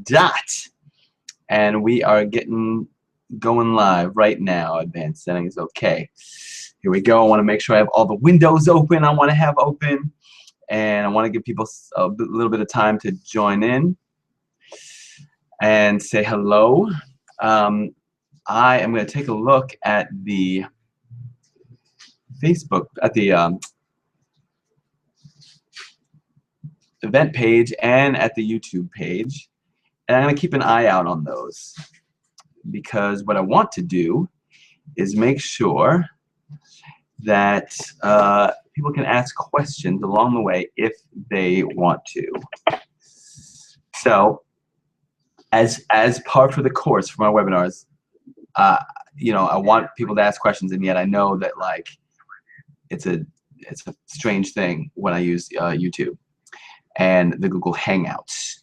dot. And we are going live right now. Advanced settings, okay. Here we go. I want to make sure I have all the windows open I want to have open. And I want to give people a little bit of time to join in and say hello. I am going to take a look at the Facebook, at the event page and at the YouTube page. And I'm going to keep an eye out on those, because what I want to do is make sure that people can ask questions along the way if they want to. So as part of the course for my webinars, you know, I want people to ask questions, and yet I know that, like, it's a strange thing when I use YouTube and the Google Hangouts.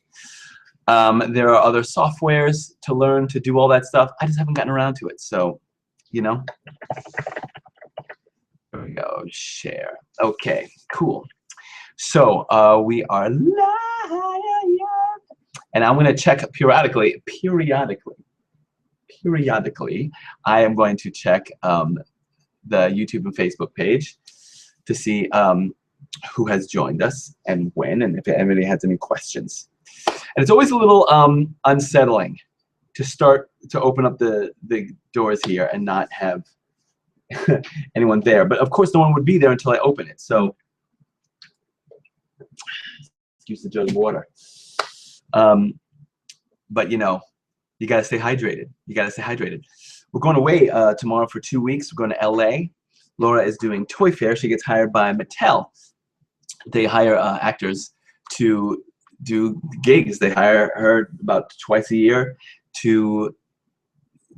There are other softwares to learn to do all that stuff. I just haven't gotten around to it. So, you know, there we go. Share. Okay, cool. So we are live, and I'm going to check periodically. I am going to check the YouTube and Facebook page to see who has joined us and when, and if anybody has any questions. And it's always a little unsettling to start to open up the doors here and not have anyone there. But of course, no one would be there until I open it. So, excuse the jug of water. But you know, you gotta stay hydrated. You gotta stay hydrated. We're going away tomorrow for 2 weeks. We're going to LA. Laura is doing Toy Fair. She gets hired by Mattel. They hire actors to do gigs. They hire her about twice a year to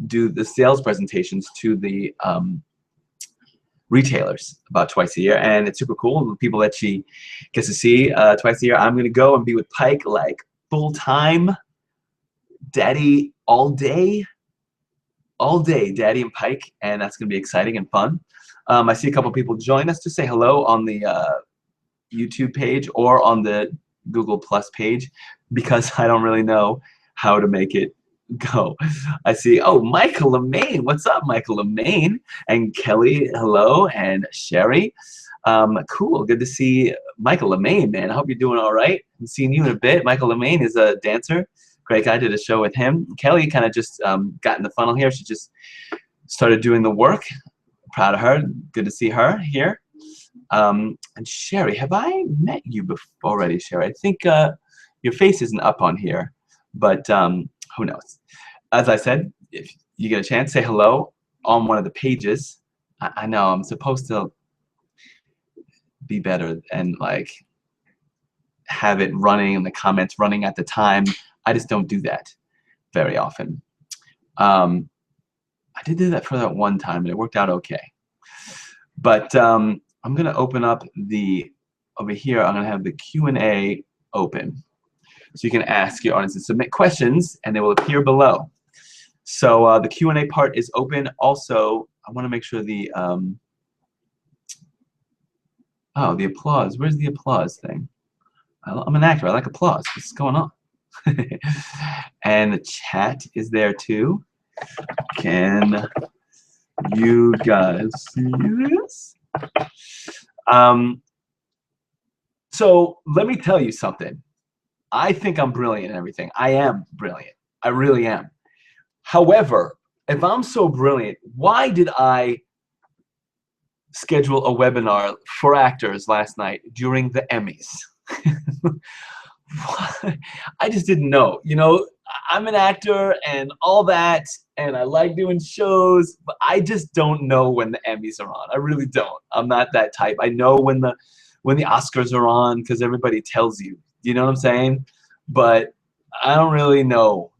do the sales presentations to the retailers about twice a year, and it's super cool. The people that she gets to see twice a year. I'm gonna go and be with Pike, like, full-time, daddy all day, daddy and Pike, and that's gonna be exciting and fun. I see a couple people join us to say hello on the YouTube page or on the Google Plus page, because I don't really know how to make it go. I see, oh, Michael LeMaine. What's up, Michael LeMaine? And Kelly, hello, and Sherry. Cool, good to see Michael LeMaine, man. I hope you're doing all right. I'm seeing you in a bit. Michael LeMaine is a dancer. Great guy, did a show with him. Kelly kind of just got in the funnel here. She just started doing the work. Proud of her. Good to see her here. And Sherry, have I met you before already, Sherry? I think your face isn't up on here, but who knows? As I said, if you get a chance, say hello on one of the pages. I know I'm supposed to be better and, like, have it running and the comments running at the time. I just don't do that very often. I did do that for that one time, and it worked out okay. But I'm going to open up over here, I'm going to have the Q&A open. So you can ask your audience to submit questions, and they will appear below. So the Q&A part is open. Also, I want to make sure the applause. Where's the applause thing? I'm an actor. I like applause. What's going on? And the chat is there too. Can you guys see this? So let me tell you something. I think I'm brilliant in everything. I am brilliant. I really am. However, if I'm so brilliant, why did I schedule a webinar for actors last night during the Emmys? I just didn't know. You know, I'm an actor and all that, and I like doing shows, but I just don't know when the Emmys are on. I really don't. I'm not that type. I know when the Oscars are on because everybody tells you. You know what I'm saying? But I don't really know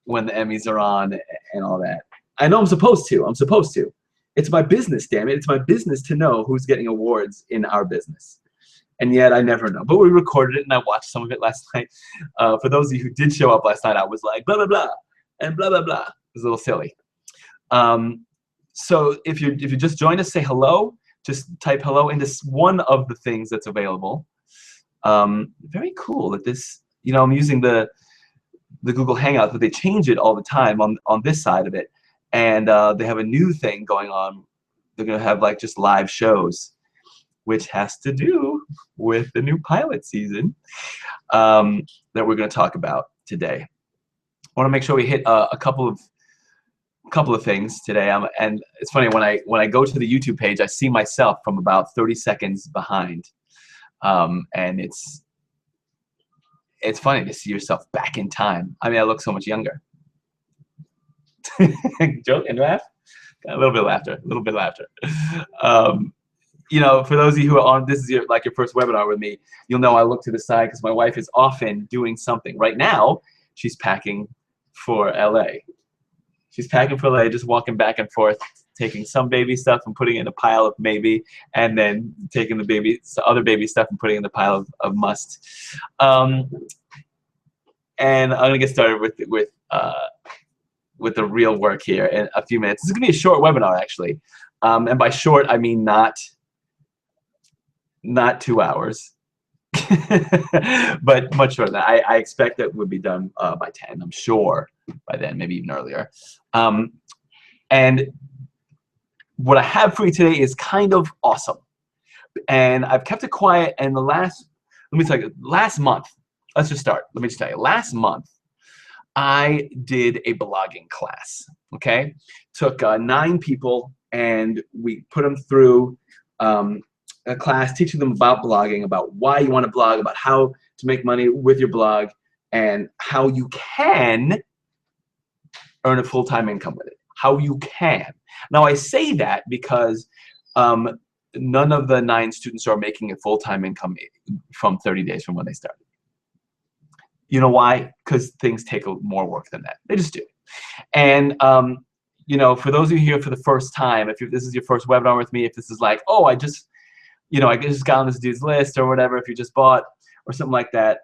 when the Emmys are on and all that. I know I'm supposed to. I'm supposed to. It's my business, damn it. It's my business to know who's getting awards in our business. And yet I never know. But we recorded it, and I watched some of it last night. For those of you who did show up last night, I was like, blah, blah, blah, and blah, blah, blah. It was a little silly. So if you just joined us, say hello. Just type hello into one of the things that's available. Very cool that this, you know, I'm using the the Google Hangouts, but they change it all the time on this side of it. And they have a new thing going on. They're going to have like just live shows, which has to do with the new pilot season that we're going to talk about today. I want to make sure we hit a couple of things today. And it's funny, when I go to the YouTube page, I see myself from about 30 seconds behind, and it's funny to see yourself back in time. I mean, I look so much younger. Joke and laugh? A little bit of laughter. A little bit of laughter. You know, for those of you who are on, this is your first webinar with me, you'll know I look to the side because my wife is often doing something. Right now, she's packing for LA. She's packing for LA, just walking back and forth, taking some baby stuff and putting it in a pile of maybe, and then taking the other baby stuff and putting it in the pile of must. And I'm gonna get started with the real work here in a few minutes. This is gonna be a short webinar, actually, and by short I mean not 2 hours, but much shorter than that. I expect that would be done by 10. I'm sure by then, maybe even earlier. And what I have for you today is kind of awesome. And I've kept it quiet. And let me tell you, last month, let's just start. Let me just tell you, last month, I did a blogging class, okay? Took 9 people, and we put them through a class teaching them about blogging, about why you want to blog, about how to make money with your blog, and how you can earn a full-time income with it. How you can. Now, I say that because none of the 9 students are making a full-time income from 30 days from when they started. You know why? Because things take more work than that. They just do. And you know, for those of you here for the first time, if this is your first webinar with me, if this is like, oh, I just got on this dude's list or whatever, if you just bought or something like that,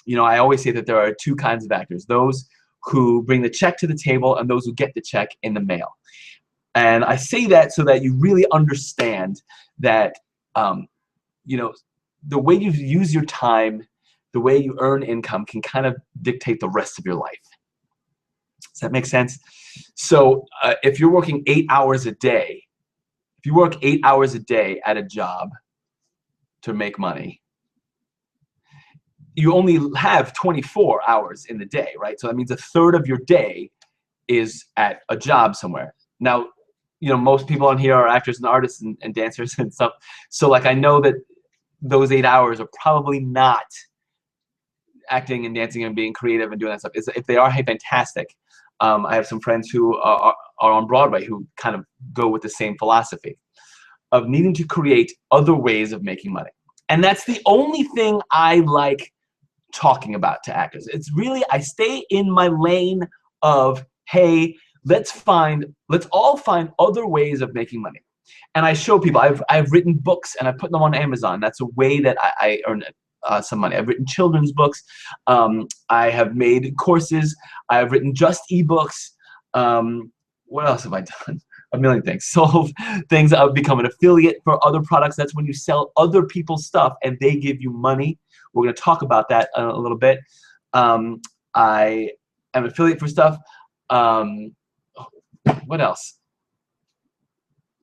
you know, I always say that there are 2 kinds of actors: those who bring the check to the table and those who get the check in the mail. And I say that so that you really understand that, you know, the way you use your time, the way you earn income can kind of dictate the rest of your life. Does that make sense? So if you're working 8 hours a day, if you work 8 hours a day at a job to make money, you only have 24 hours in the day, right? So that means 1/3 of your day is at a job somewhere. Now, you know, most people on here are actors and artists and dancers and stuff. So like, I know that those 8 hours are probably not acting and dancing and being creative and doing that stuff. If they are, hey, fantastic. I have some friends who are on Broadway who kind of go with the same philosophy of needing to create other ways of making money. And that's the only thing I like talking about to actors. It's really, I stay in my lane of, hey, let's all find other ways of making money. And I show people, I've written books and I put them on Amazon. That's a way that I earn some money. I've written children's books. I have made courses. I've written just ebooks. What else have I done? A million things. Sold things. I've become an affiliate for other products. That's when you sell other people's stuff and they give you money. We're going to talk about that a little bit. I am an affiliate for stuff. What else?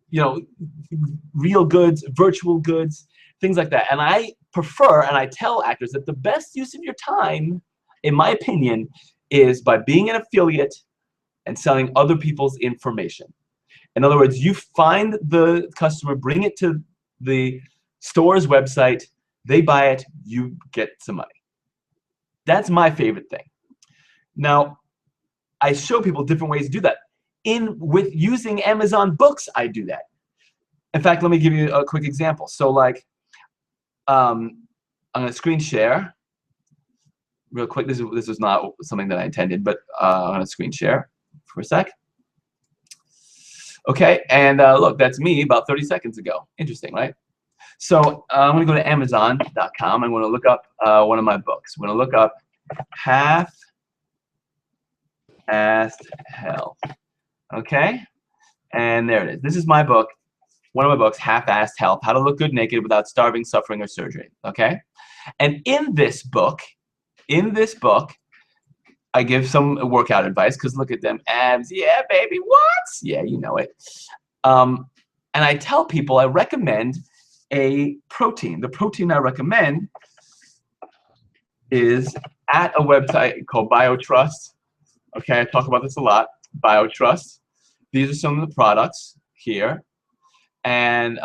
You know, real goods, virtual goods, things like that. And I prefer, and I tell actors that the best use of your time, in my opinion, is by being an affiliate and selling other people's information. In other words, you find the customer, bring it to the store's website, they buy it, you get some money. That's my favorite thing. Now, I show people different ways to do that. With using Amazon Books, I do that. In fact, let me give you a quick example. So like, I'm going to screen share real quick. This was not something that I intended, but I'm going to screen share for a sec. Okay, and look, that's me about 30 seconds ago. Interesting, right? So I'm going to go to Amazon.com. I'm going to look up one of my books. I'm going to look up Half-Assed Health. Okay, and there it is. This is my book, one of my books, Half-Assed Health: How to Look Good Naked Without Starving, Suffering, or Surgery. Okay, and in this book, I give some workout advice because look at them abs. Yeah, baby, what? Yeah, you know it. And I tell people I recommend a protein. The protein I recommend is at a website called BioTrust. Okay, I talk about this a lot. BioTrust. These are some of the products here. And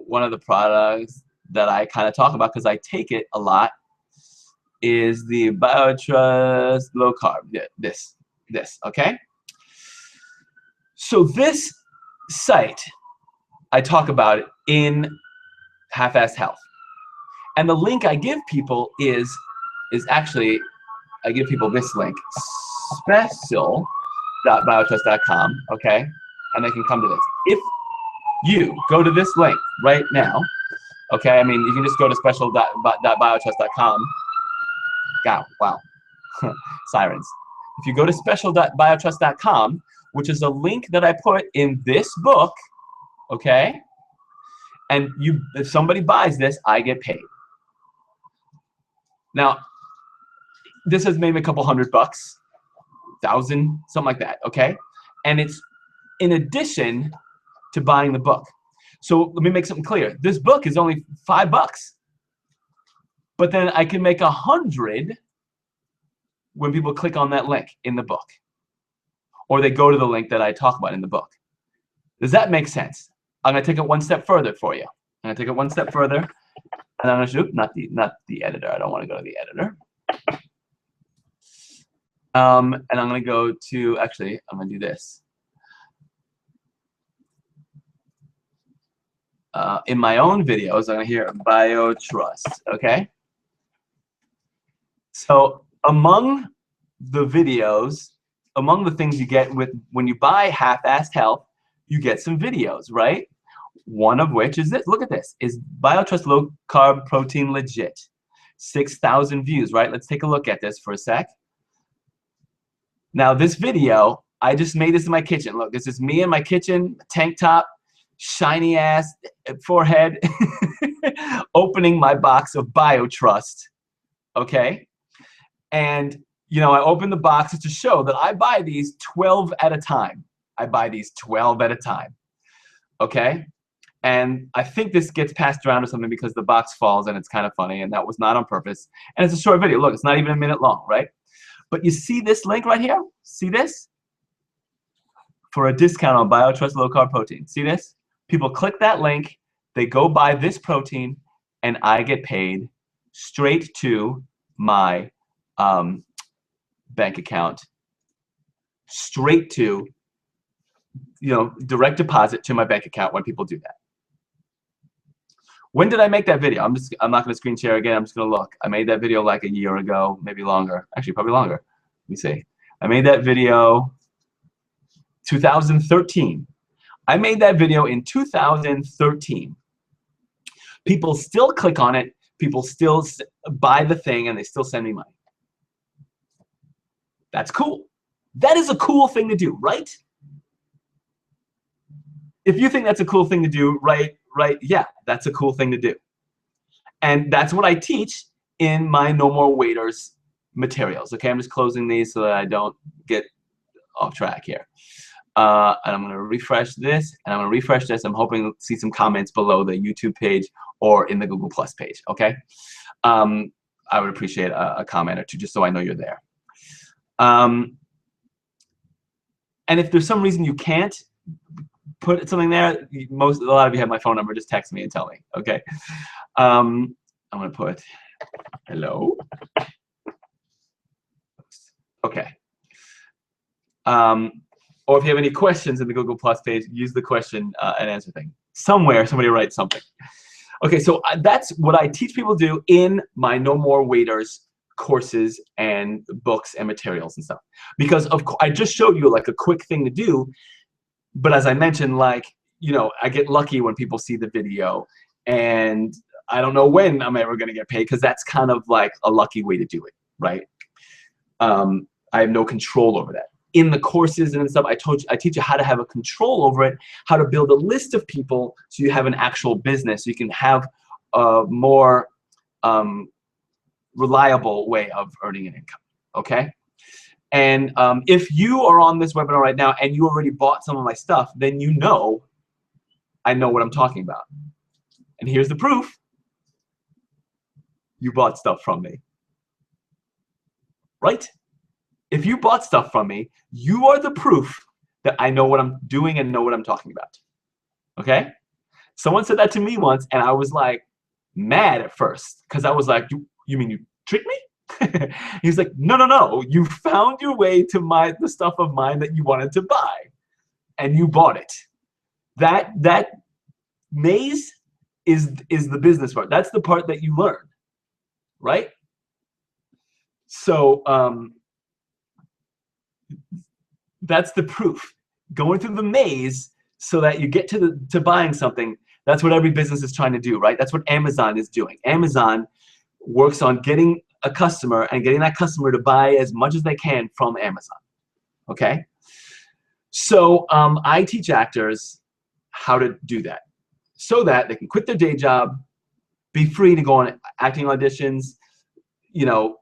one of the products that I kind of talk about because I take it a lot is the BioTrust low carb. Yeah, this, okay? So this site, I talk about it in Half-Assed Health. And the link I give people is actually, I give people this link, special.biotrust.com, okay? And they can come to this. If you go to this link right now, okay, I mean, you can just go to special.biotrust.com. Wow, sirens. If you go to special.biotrust.com, which is a link that I put in this book, okay, and if somebody buys this, I get paid. Now, this has made me a couple $100, 1,000, something like that, okay? And it's in addition to buying the book. So let me make something clear. This book is only $5, but then I can make 100 when people click on that link in the book, or they go to the link that I talk about in the book. Does that make sense? I'm going to take it one step further for you. I'm going to take it one step further, and I'm going to shoot, not the editor. I don't want to go to the editor. And I'm going to go to, actually, I'm going to do this. In my own videos, I'm going to hear BioTrust, okay? So among the videos, among the things you get with when you buy Half-Assed Health, you get some videos, right? One of which is this. Look at this. Is BioTrust Low Carb Protein legit? 6,000 views, right? Let's take a look at this for a sec. Now this video, I just made this in my kitchen. Look, this is me in my kitchen, tank top, shiny ass forehead, opening my box of BioTrust, okay? And, you know, I open the boxes to show that I buy these 12 at a time. I buy these 12 at a time, okay? And I think this gets passed around or something because the box falls and it's kind of funny, and that was not on purpose. And it's a short video. Look, it's not even a minute long, right? But you see this link right here? See this? For a discount on BioTrust Low Carb Protein. See this? People click that link, they go buy this protein, and I get paid straight to my bank account, straight to, you know, direct deposit to my bank account when people do that. When did I make that video? I'm not going to screen share again. I'm just going to look. I made that video like a year ago, maybe longer. Actually, probably longer. Let me see. I made that video 2013. I made that video in 2013. People still click on it. People still buy the thing, and they still send me money. That's cool. That is a cool thing to do, right? If you think that's a cool thing to do, right, yeah, that's a cool thing to do. And that's what I teach in my No More Waiters materials. Okay, I'm just closing these so that I don't get off track here. And I'm going to refresh this, and I'm going to refresh this. I'm hoping to see some comments below the YouTube page or in the Google Plus page, okay? I would appreciate a comment or two just so I know you're there. And if there's some reason you can't put something there, a lot of you have my phone number. Just text me and tell me, okay? I'm going to put hello. Okay. Or if you have any questions in the Google Plus page, use the question and answer thing. Somewhere, somebody writes something. Okay, so that's what I teach people to do in my No More Waiters courses and books and materials and stuff. Because of course, I just showed you like a quick thing to do, but as I mentioned, like, you know, I get lucky when people see the video, and I don't know when I'm ever going to get paid because that's kind of like a lucky way to do it, right? I have no control over that. In the courses and stuff, I teach you how to have a control over it, how to build a list of people so you have an actual business, so you can have a more reliable way of earning an income, okay? And if you are on this webinar right now and you already bought some of my stuff, then you know I know what I'm talking about. And here's the proof. You bought stuff from me. Right? If you bought stuff from me, you are the proof that I know what I'm doing and know what I'm talking about. Okay? Someone said that to me once, and I was like mad at first because I was like, you mean you tricked me? He's like, no, you found your way to the stuff of mine that you wanted to buy, and you bought it. That maze is the business part. That's the part that you learn, right? So that's the proof. Going through the maze so that you get to buying something. That's what every business is trying to do, right? That's what Amazon is doing. Amazon works on getting a customer and getting that customer to buy as much as they can from Amazon. Okay? So I teach actors how to do that so that they can quit their day job, be free to go on acting auditions, you know,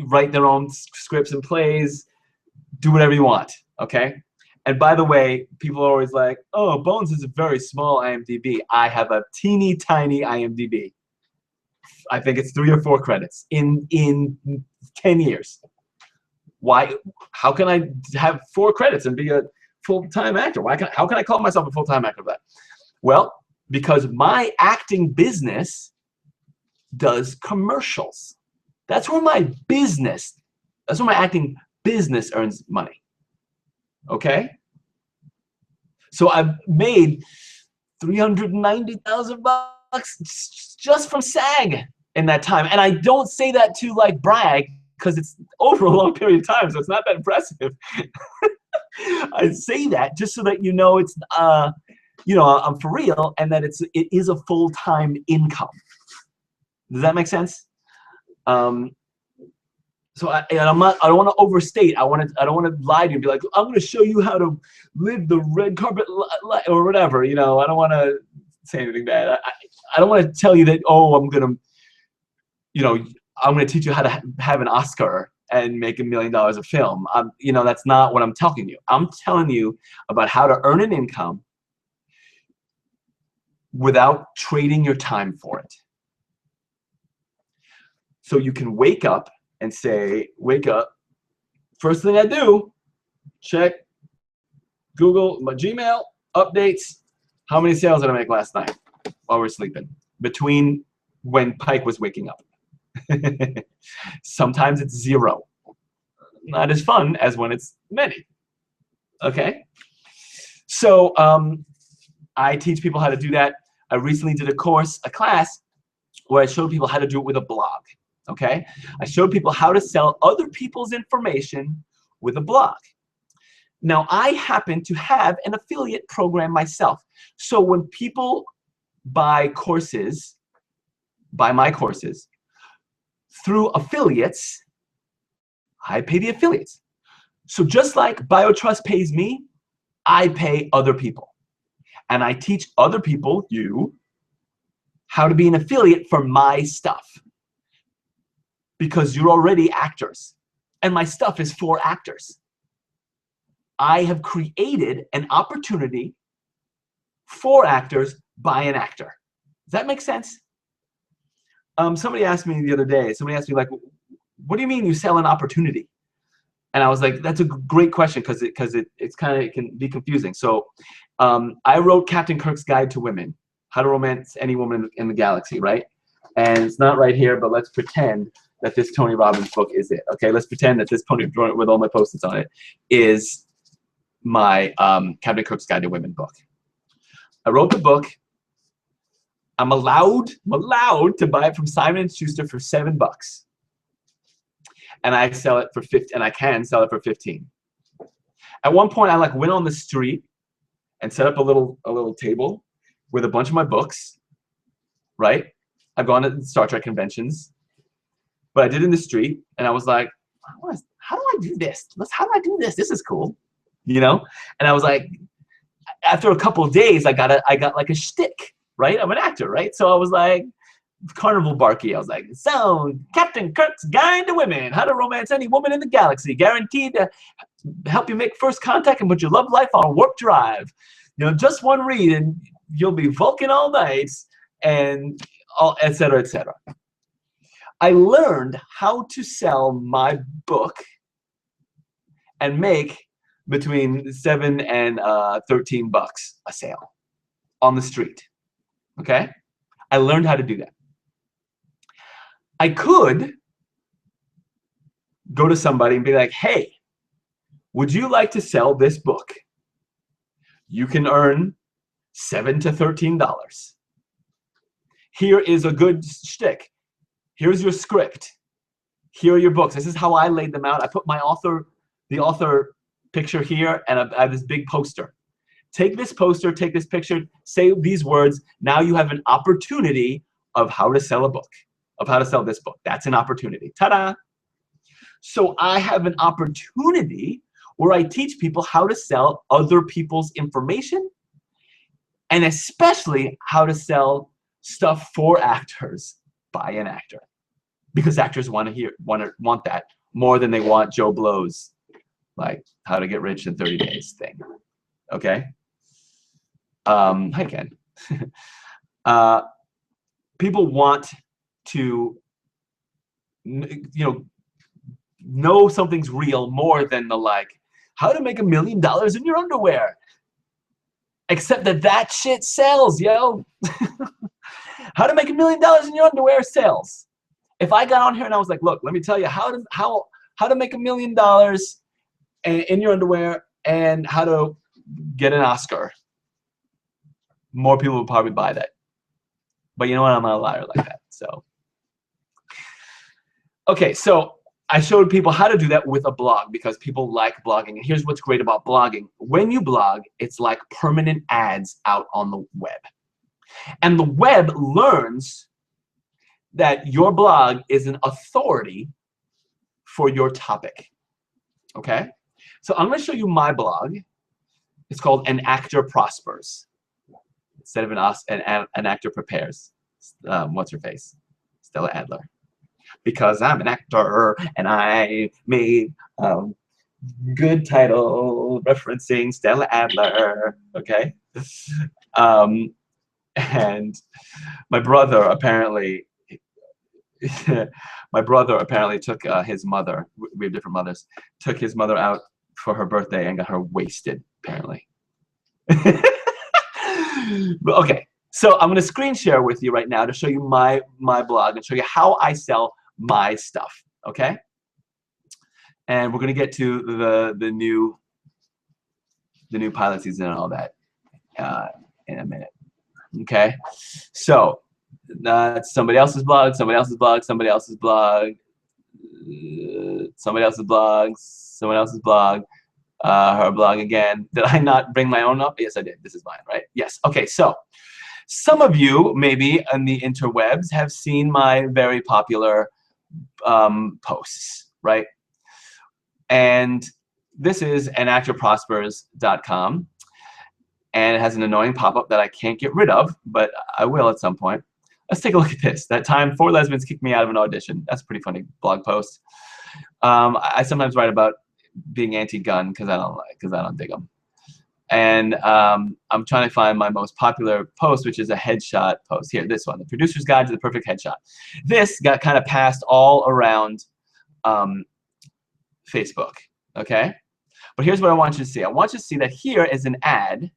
write their own scripts and plays, do whatever you want. Okay? And by the way, people are always like, oh, Bones is a very small IMDb. I have a teeny tiny IMDb. I think it's 3 or 4 credits in 10 years. Why? How can I have 4 credits and be a full-time actor? How can I call myself a full-time actor? Well, because my acting business does commercials. That's where my acting business earns money. Okay? So I've made $390,000 just from SAG in that time. And I don't say that to like brag because it's over a long period of time, so it's not that impressive. I say that just so that you know it's you know, I'm for real and that it is a full-time income. Does that make sense? So I don't want to overstate. I don't want to lie to you and be like, I'm going to show you how to live the red carpet or whatever. You know, I don't want to say anything bad. I don't want to tell you that, oh, I'm going to teach you how to have an Oscar and make $1 million a film. You know, that's not what I'm telling you. I'm telling you about how to earn an income without trading your time for it. So you can wake up and say, wake up, first thing I do, check Google, my Gmail, updates, how many sales did I make last night while we're sleeping, between when Pike was waking up. Sometimes it's 0. Not as fun as when it's many. Okay? So I teach people how to do that. I recently did a class, where I showed people how to do it with a blog. Okay? I showed people how to sell other people's information with a blog. Now, I happen to have an affiliate program myself. So when people buy my courses, through affiliates, I pay the affiliates. So just like BioTrust pays me, I pay other people. And I teach other people, you, how to be an affiliate for my stuff. Because you're already actors. And my stuff is for actors. I have created an opportunity for actors by an actor. Does that make sense? Somebody asked me the other day, like, what do you mean you sell an opportunity? And I was like, that's a great question because it can be confusing. So I wrote Captain Kirk's Guide to Women, How to Romance Any Woman in the Galaxy, right? And it's not right here, but let's pretend that this Tony Robbins book is it. Okay, let's pretend that this Tony, with all my post-its on it, is my Captain Kirk's Guide to Women book. I wrote the book. I'm allowed to buy it from Simon & Schuster for $7. And I sell it for 50, and I can sell it for 15. At one point, I like went on the street and set up a little table with a bunch of my books. Right? I've gone to Star Trek conventions, but I did it in the street, and I was like, how do I do this? How do I do this? This is cool, you know. And I was like, after a couple of days, I got like a shtick. Right? I'm an actor, right? So I was like, Carnival Barky. I was like, so Captain Kirk's Guide to Women, How to Romance Any Woman in the Galaxy, guaranteed to help you make first contact and put your love life on warp drive. You know, just one read and you'll be Vulcan all night, and all, etc., etc. I learned how to sell my book and make between $7 and $13 a sale on the street. Okay, I learned how to do that. I could go to somebody and be like, hey, would you like to sell this book? You can earn $7 to $13. Here is a good shtick. Here's your script. Here are your books. This is how I laid them out. I put my the author picture here, and I have this big poster. Take this poster, take this picture, say these words. Now you have an opportunity of how to sell a book, of how to sell this book. That's an opportunity. Ta-da! So I have an opportunity where I teach people how to sell other people's information, and especially how to sell stuff for actors by an actor, because actors want that more than they want Joe Blow's like how to get rich in 30 days thing. Okay. Hi Ken. People want to know something's real more than the like how to make $1 million in your underwear. Except that shit sells, yo. How to make $1 million in your underwear sells. If I got on here and I was like, look, let me tell you how to make $1 million in your underwear and how to get an Oscar, more people would probably buy that. But you know what? I'm not a liar like that. So, okay, so I showed people how to do that with a blog because people like blogging. And here's what's great about blogging. When you blog, it's like permanent ads out on the web. And the web learns that your blog is an authority for your topic. Okay? So I'm going to show you my blog. It's called An Actor Prospers. Instead of an actor prepares. What's her face? Stella Adler. Because I'm an actor and I made a good title referencing Stella Adler. Okay? And my brother apparently took his mother, we have different mothers, took his mother out for her birthday and got her wasted, apparently. Okay, so I'm going to screen share with you right now to show you my blog and show you how I sell my stuff, okay? And we're going to get to the new pilot season and all that in a minute. Okay, so that's somebody else's blog, somebody else's blog, somebody else's blog, somebody else's blog, someone else's blog, her blog again. Did I not bring my own up? Yes, I did. This is mine, right? Yes. Okay, so some of you maybe on the interwebs have seen my very popular posts, right? And this is anactorprospers.com. And it has an annoying pop-up that I can't get rid of, but I will at some point. Let's take a look at this. That time 4 lesbians kicked me out of an audition. That's a pretty funny blog post. I sometimes write about being anti-gun because I don't dig them. And I'm trying to find my most popular post, which is a headshot post. Here, this one, the producer's guide to the perfect headshot. This got kind of passed all around Facebook, okay? But here's what I want you to see. I want you to see that here is an ad.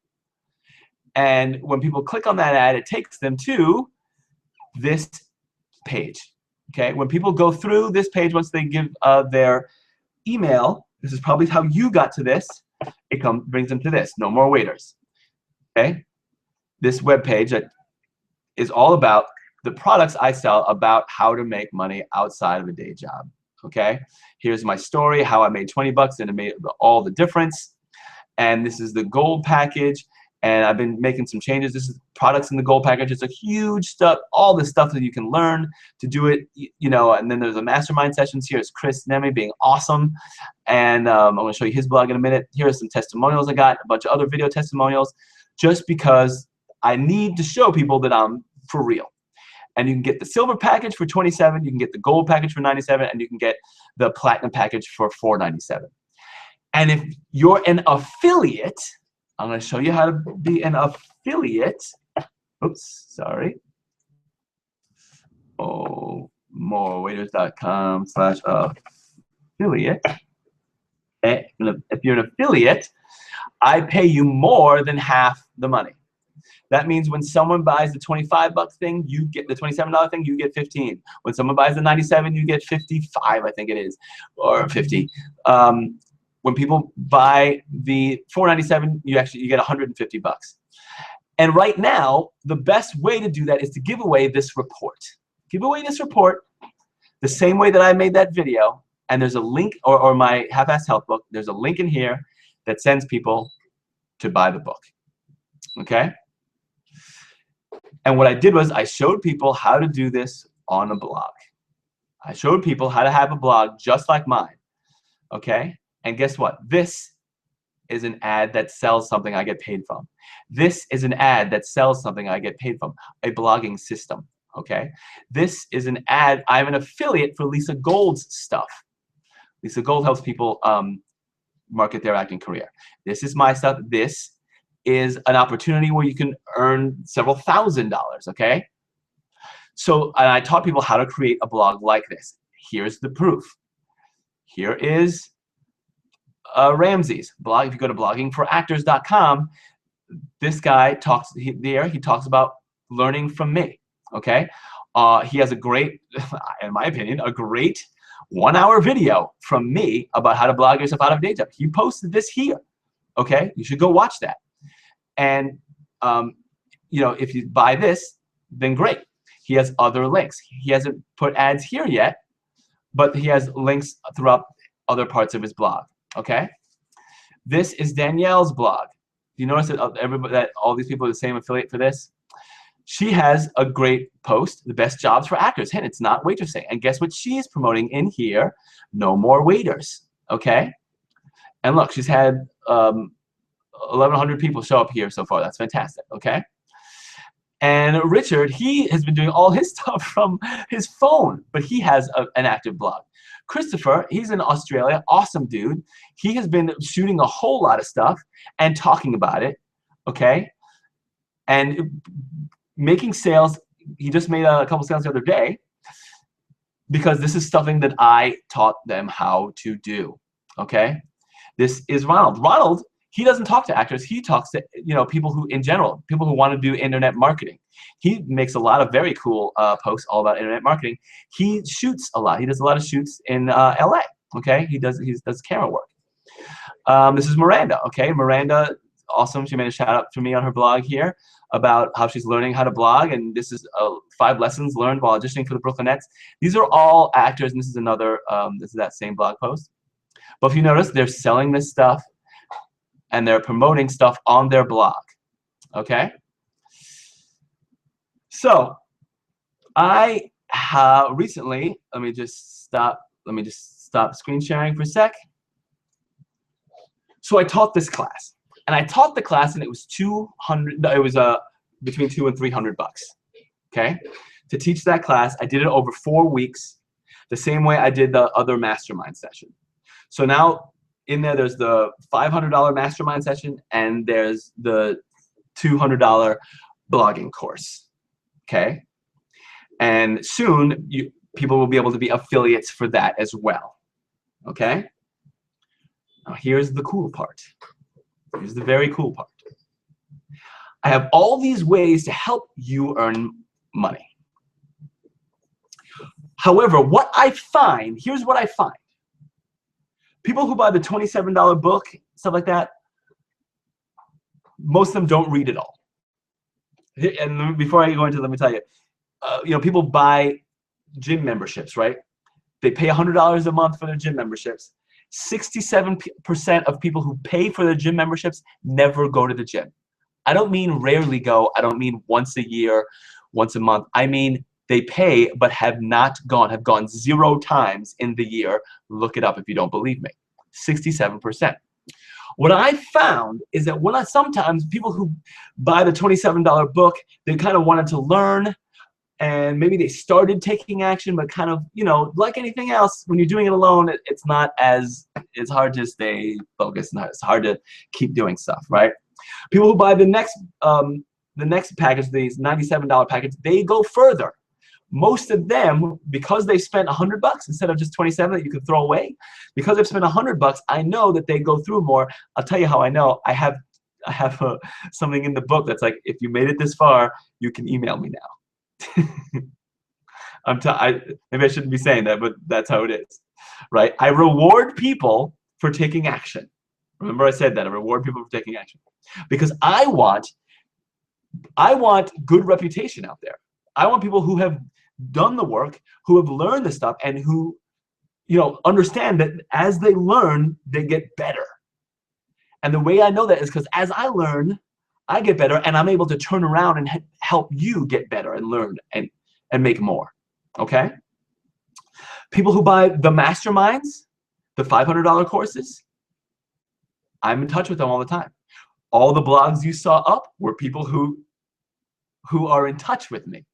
And when people click on that ad, it takes them to this page. Okay, when people go through this page, once they give their email, this is probably how you got to this. It brings them to this. No more waiters. Okay, this web page that is all about the products I sell, about how to make money outside of a day job. Okay, here's my story, how I made 20 bucks and it made all the difference. And this is the gold package. And I've been making some changes. This is products in the gold package. It's a huge stuff, all the stuff that you can learn to do it, you know. And then there's a mastermind sessions. Here's Chris Nemi being awesome. And I'm going to show you his blog in a minute. Here are some testimonials I got, a bunch of other video testimonials, just because I need to show people that I'm for real. And you can get the silver package for $27, you can get the gold package for $97, and you can get the platinum package for $497. And if you're an affiliate, I'm going to show you how to be an affiliate. Oops, sorry. Oh, morewaiters.com/affiliate. If you're an affiliate, I pay you more than half the money. That means when someone buys the $25 thing, you get the $27 thing, you get 15. When someone buys the 97, you get 55, I think it is, or 50. When people buy the $497, you get 150 bucks. And right now, the best way to do that is to give away this report. Give away this report the same way that I made that video. And there's a link, or my half-assed health book, there's a link in here that sends people to buy the book. Okay? And what I did was I showed people how to do this on a blog. I showed people how to have a blog just like mine. Okay? And guess what? This is an ad that sells something I get paid from. This is an ad that sells something I get paid from. A blogging system. Okay? This is an ad. I'm an affiliate for Lisa Gold's stuff. Lisa Gold helps people market their acting career. This is my stuff. This is an opportunity where you can earn several $1,000s, okay? So I taught people how to create a blog like this. Here's the proof. Here is Ramsey's blog. If you go to bloggingforactors.com, this guy talks, he talks about learning from me, okay? He has a great, in my opinion, a great 1-hour video from me about how to blog yourself out of a day job. He posted this here, okay? You should go watch that. And you know, if you buy this, then great. He has other links. He hasn't put ads here yet, but he has links throughout other parts of his blog. Okay. This is Danielle's blog. Do you notice that that all these people are the same affiliate for this? She has a great post, the best jobs for actors. Hint, it's not waitressing. And guess what she is promoting in here? No more waiters. Okay. And look, she's had 1,100 people show up here so far. That's fantastic, okay? And Richard, he has been doing all his stuff from his phone, but he has an active blog. Christopher, he's in Australia, awesome dude. He has been shooting a whole lot of stuff and talking about it, okay? And making sales. He just made a couple sales the other day because this is something that I taught them how to do, okay? This is Ronald. Ronald, he doesn't talk to actors. He talks to, you know, people who, in general, people who want to do internet marketing. He makes a lot of very cool posts all about internet marketing. He shoots a lot. He does a lot of shoots in LA. Okay, he does camera work. This is Miranda. Okay, Miranda, awesome. She made a shout out to me on her blog here about how she's learning how to blog, and this is 5 lessons learned while auditioning for the Brooklyn Nets. These are all actors, and this is another. This is that same blog post. But if you notice, they're selling this stuff and they're promoting stuff on their blog, okay? So I have recently, let me just stop screen sharing for a sec. So I taught this class, and I taught the class, and it was between $200 and $300, okay? To teach that class, I did it over 4 weeks, the same way I did the other mastermind session. So now, in there's the $500 mastermind session, and there's the $200 blogging course, okay? And soon, people will be able to be affiliates for that as well, okay? Now, here's the cool part. Here's the very cool part. I have all these ways to help you earn money. However, what I find, here's what I find. People who buy the $27 book, stuff like that, most of them don't read it all. And before I go into it, let me tell you, you know, people buy gym memberships, right? They pay $100 a month for their gym memberships. 67% of people who pay for their gym memberships never go to the gym. I don't mean rarely go. I don't mean once a year, once a month. I mean they pay but have not gone, have gone 0 times in the year. Look it up if you don't believe me. 67%. What I found is that sometimes people who buy the $27 book, they kind of wanted to learn, and maybe they started taking action, but kind of, you know, like anything else, when you're doing it alone, it's not as, it's hard to stay focused, and it's hard to keep doing stuff, right? People who buy the next package, these $97 package, they go further. Most of them, because they spent $100 instead of just 27 that you could throw away, because they've spent $100, I know that they go through more. I'll tell you how I know. I have something in the book that's like, if you made it this far, you can email me now. Maybe I shouldn't be saying that, but that's how it is, right? I reward people for taking action. Remember I said that, I reward people for taking action. Because I want good reputation out there. I want people who have done the work, who have learned the stuff, and who, you know, understand that as they learn, they get better. And the way I know that is because as I learn, I get better, and I'm able to turn around and help you get better and learn and make more. Okay? People who buy the masterminds, the $500 courses, I'm in touch with them all the time. All the blogs you saw up were people who are in touch with me.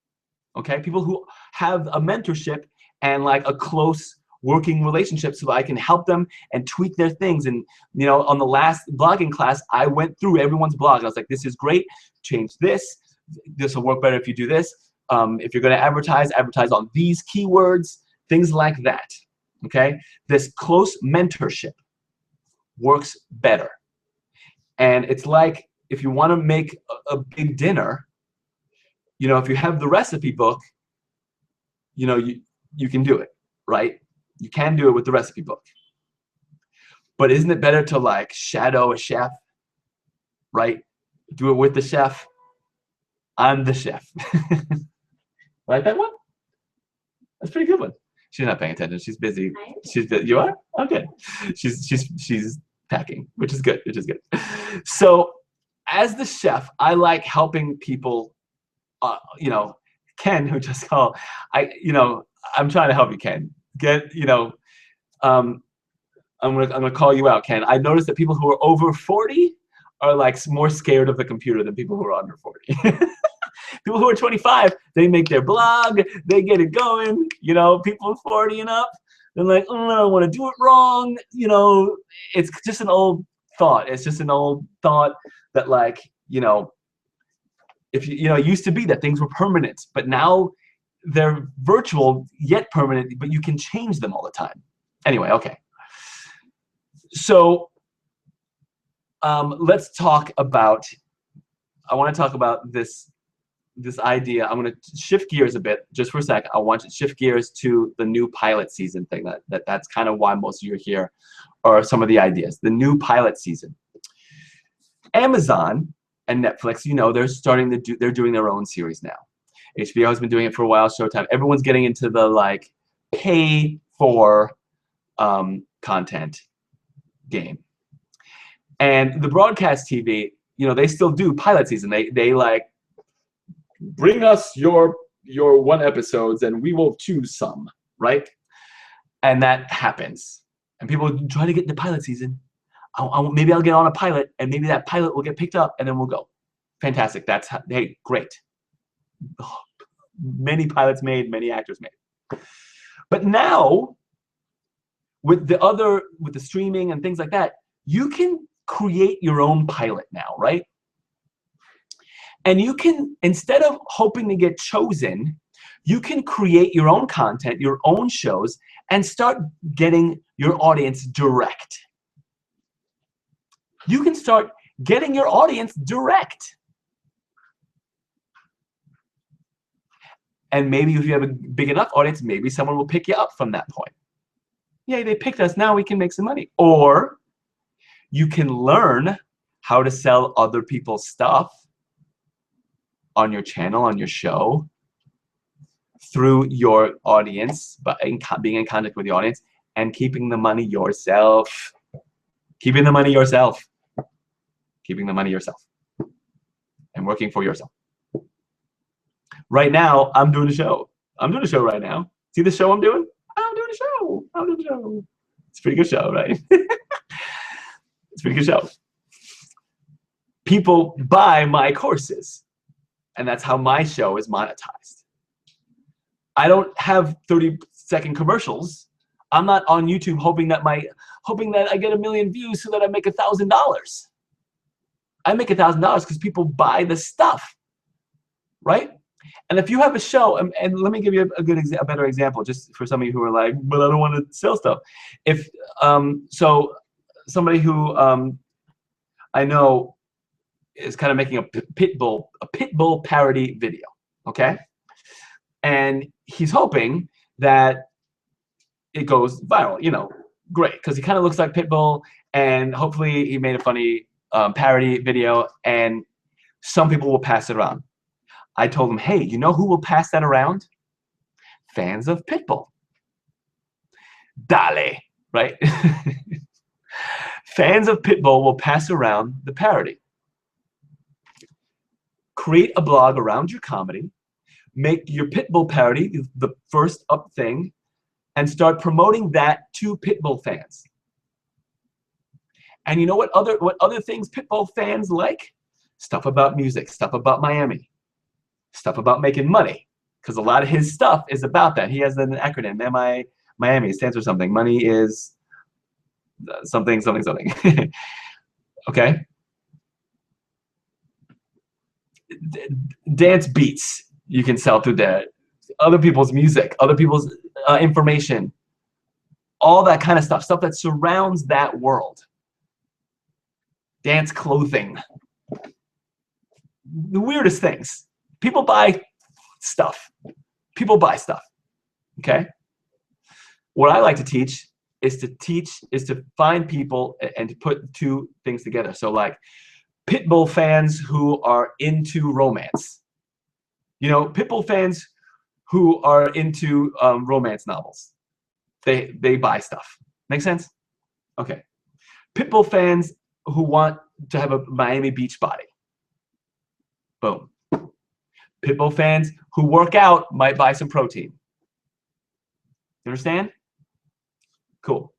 Okay? People who have a mentorship and like a close working relationship so that I can help them and tweak their things. And, you know, on the last blogging class, I went through everyone's blog. And I was like, this is great. Change this. This will work better if you do this. If you're going to advertise on these keywords, things like that. Okay? This close mentorship works better. And it's like if you want to make a big dinner, you know, if you have the recipe book, you know, you can do it, right? You can do it with the recipe book. But isn't it better to like shadow a chef, right? Do it with the chef. I'm the chef. Like that one? That's a pretty good one. She's not paying attention. She's busy. You are? Okay. She's packing, which is good. So as the chef, I like helping people. You know, Ken, who just called. I'm trying to help you, Ken. I'm gonna call you out, Ken. I noticed that people who are over 40 are like more scared of the computer than people who are under 40. People who are 25, they make their blog, they get it going. You know, people 40 and up, they're like, oh, I don't want to do it wrong. You know, it's just an old thought. It's just an old thought that, like, you know, if you know, it used to be that things were permanent, but now they're virtual yet permanent, but you can change them all the time. Anyway, okay. So let's talk about, I want to talk about this idea. I'm going to shift gears a bit just for a sec. I want to shift gears to the new pilot season thing. That's kind of why most of you are here, or some of the ideas. The new pilot season. Amazon and Netflix, you know, they're doing their own series now. HBO has been doing it for a while. Showtime. Everyone's getting into the like pay for content game. And the broadcast TV, you know, they still do pilot season. They like, bring us your 1 episodes and we will choose some, right? And that happens. And people try to get into pilot season. Maybe I'll get on a pilot, and maybe that pilot will get picked up, and then we'll go. Fantastic. Hey, great. Many pilots made, many actors made. But now, with the streaming and things like that, you can create your own pilot now, right? And you can, instead of hoping to get chosen, you can create your own content, your own shows, and start getting your audience direct. You can start getting your audience direct. And maybe if you have a big enough audience, maybe someone will pick you up from that point. Yay, they picked us, now we can make some money. Or you can learn how to sell other people's stuff on your channel, on your show, through your audience, but being in contact with the audience and keeping the money yourself. Keeping the money yourself. Keeping the money yourself. And working for yourself. Right now, I'm doing a show. I'm doing a show right now. See the show I'm doing? I'm doing a show. I'm doing a show. It's a pretty good show, right? It's a pretty good show. People buy my courses. And that's how my show is monetized. I don't have 30-second commercials. I'm not on YouTube hoping that I get 1 million views so that I make $1,000. I make $1,000 because people buy the stuff, right? And if you have a show, and let me give you a better example, just for some of you who are like, but I don't want to sell stuff. If so, somebody who I know is kind of making a Pitbull parody video, okay? And he's hoping that it goes viral, you know, great, because he kind of looks like Pitbull, and hopefully he made a funny parody video, and some people will pass it around. I told him, hey, you know who will pass that around? Fans of Pitbull. Dale, right? Fans of Pitbull will pass around the parody. Create a blog around your comedy, make your Pitbull parody the first up thing, and start promoting that to Pitbull fans. And you know what other things Pitbull fans like? Stuff about music, stuff about Miami, stuff about making money, because a lot of his stuff is about that. He has an acronym, Miami. It stands for something. Money is something, something, something. Okay? Dance beats you can sell through there. Other people's music, other people's information, all that kind of stuff that surrounds that world. Dance clothing. The weirdest things. People buy stuff. People buy stuff. Okay? What I like to teach is to find people and to put two things together. So like Pitbull fans who are into romance. You know, Pitbull fans who are into romance novels. They buy stuff. Make sense? Okay. Pitbull fans who want to have a Miami Beach body. Boom. Pitbull fans who work out might buy some protein. You understand? Cool.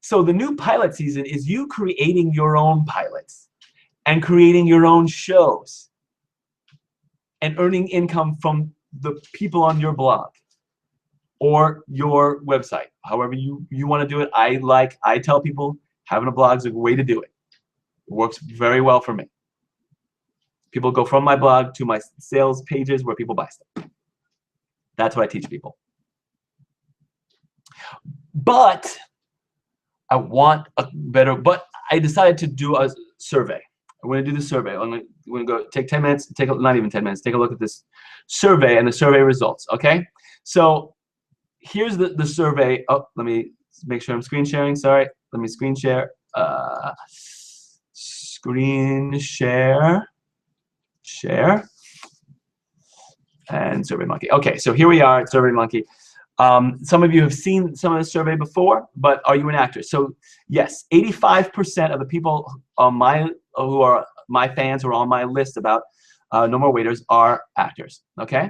So the new pilot season is you creating your own pilots and creating your own shows and earning income from the people on your blog or your website. However you want to do it. I tell people having a blog is a way to do it. It works very well for me. People go from my blog to my sales pages where people buy stuff. That's what I teach people. But I want a better, but I decided to do a survey. I'm going to do the survey. I'm going to go take 10 minutes, not even 10 minutes, take a look at this survey and the survey results, okay? So here's the survey. Oh, let me make sure I'm screen sharing. Sorry. Let me screen share. Screen share. Share. And SurveyMonkey. Okay, so here we are at SurveyMonkey. Some of you have seen some of the survey before, but are you an actor? So yes, 85% of the people on who are my fans who are on my list about No More Waiters are actors. Okay.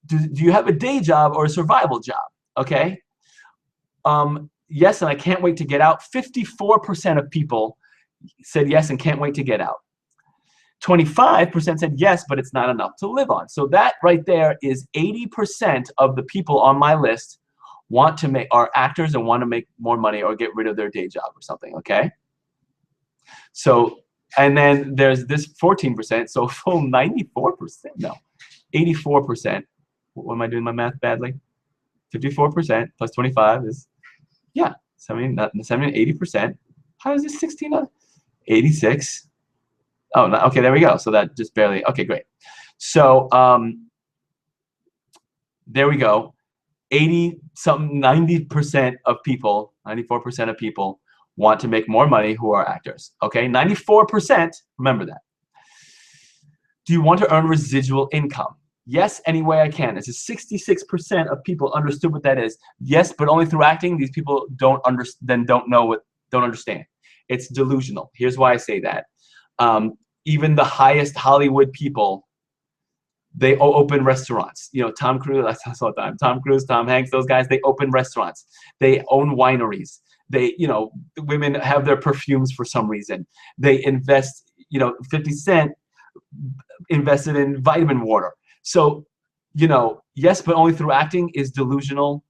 Do you have a day job or a survival job? Okay. Yes, and I can't wait to get out. 54% of people said yes and can't wait to get out. 25% said yes, but it's not enough to live on. So that right there is 80% of the people on my list are actors and want to make more money or get rid of their day job or something, okay? So, and then there's this 14%, so full 94%, no, 84%. What am I doing my math badly? 54% plus 25 is, yeah, 80%. How is this 16? 86. Oh, no, okay, there we go. So that just barely, okay, great. So there we go. 90% of people, 94% of people want to make more money who are actors. Okay, 94%, remember that. Do you want to earn residual income? Yes, any way I can. It's 66% of people understood what that is. Yes, but only through acting. These people don't understand. It's delusional. Here's why I say that. Even the highest Hollywood people, they open restaurants. You know, Tom Cruise, I saw it all the time. Tom Cruise, Tom Hanks, those guys, they open restaurants. They own wineries. They, you know, women have their perfumes for some reason. They invest, you know, 50 Cent invested in vitamin water. So you know, yes, but only through acting is delusional.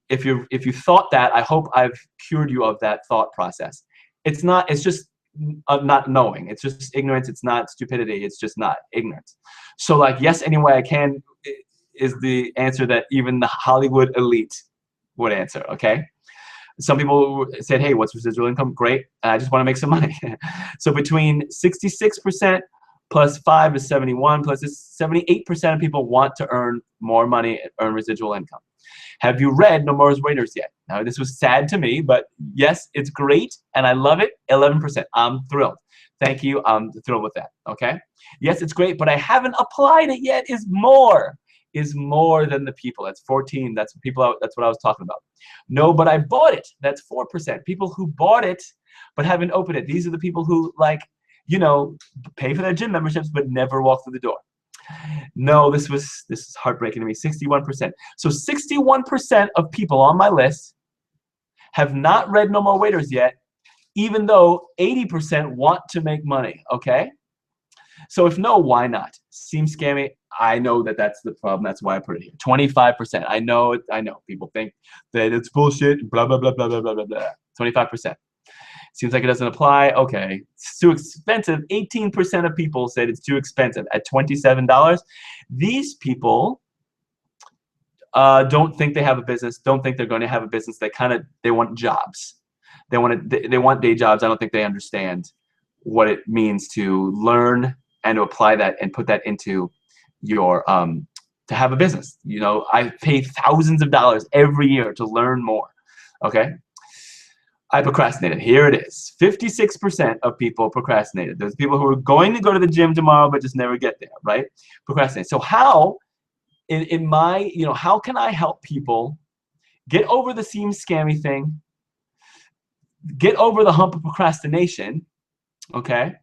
If you thought that, I hope I've cured you of that thought process. It's not. It's just not knowing. It's just ignorance. It's not stupidity. It's just not ignorance. So like, yes, any way I can is the answer that even the Hollywood elite would answer. Okay. Some people said, hey, what's residual income? Great. I just want to make some money. So between 66% plus 5 is 71, plus 78% of people want to earn more money, earn residual income. Have you read No More Waiters yet? Now, this was sad to me, but yes, it's great, and I love it. 11%. I'm thrilled. Thank you. I'm thrilled with that. Okay? Yes, it's great, but I haven't applied it yet. Is more than the people. That's 14. That's people. That's what I was talking about. No, but I bought it. That's 4%. People who bought it but haven't opened it. These are the people who, like, you know, pay for their gym memberships but never walk through the door. No, this is heartbreaking to me. 61%. So 61% of people on my list have not read No More Waiters yet, even though 80% want to make money. Okay? So if no, why not? Seems scammy. I know that that's the problem. That's why I put it here. 25%. I know. People think that it's bullshit. Blah blah blah blah blah blah blah. 25%. Seems like it doesn't apply. Okay, it's too expensive. 18% of people said it's too expensive at $27. These people don't think they have a business. Don't think they're going to have a business. They want jobs. They want day jobs. I don't think they understand what it means to learn and to apply that and put that into your to have a business. You know, I pay thousands of dollars every year to learn more. Okay. I procrastinated. Here it is. 56% of people procrastinated. There's people who are going to go to the gym tomorrow but just never get there, right? Procrastinate. So how, in my, you know, how can I help people get over the seems scammy thing, get over the hump of procrastination, okay?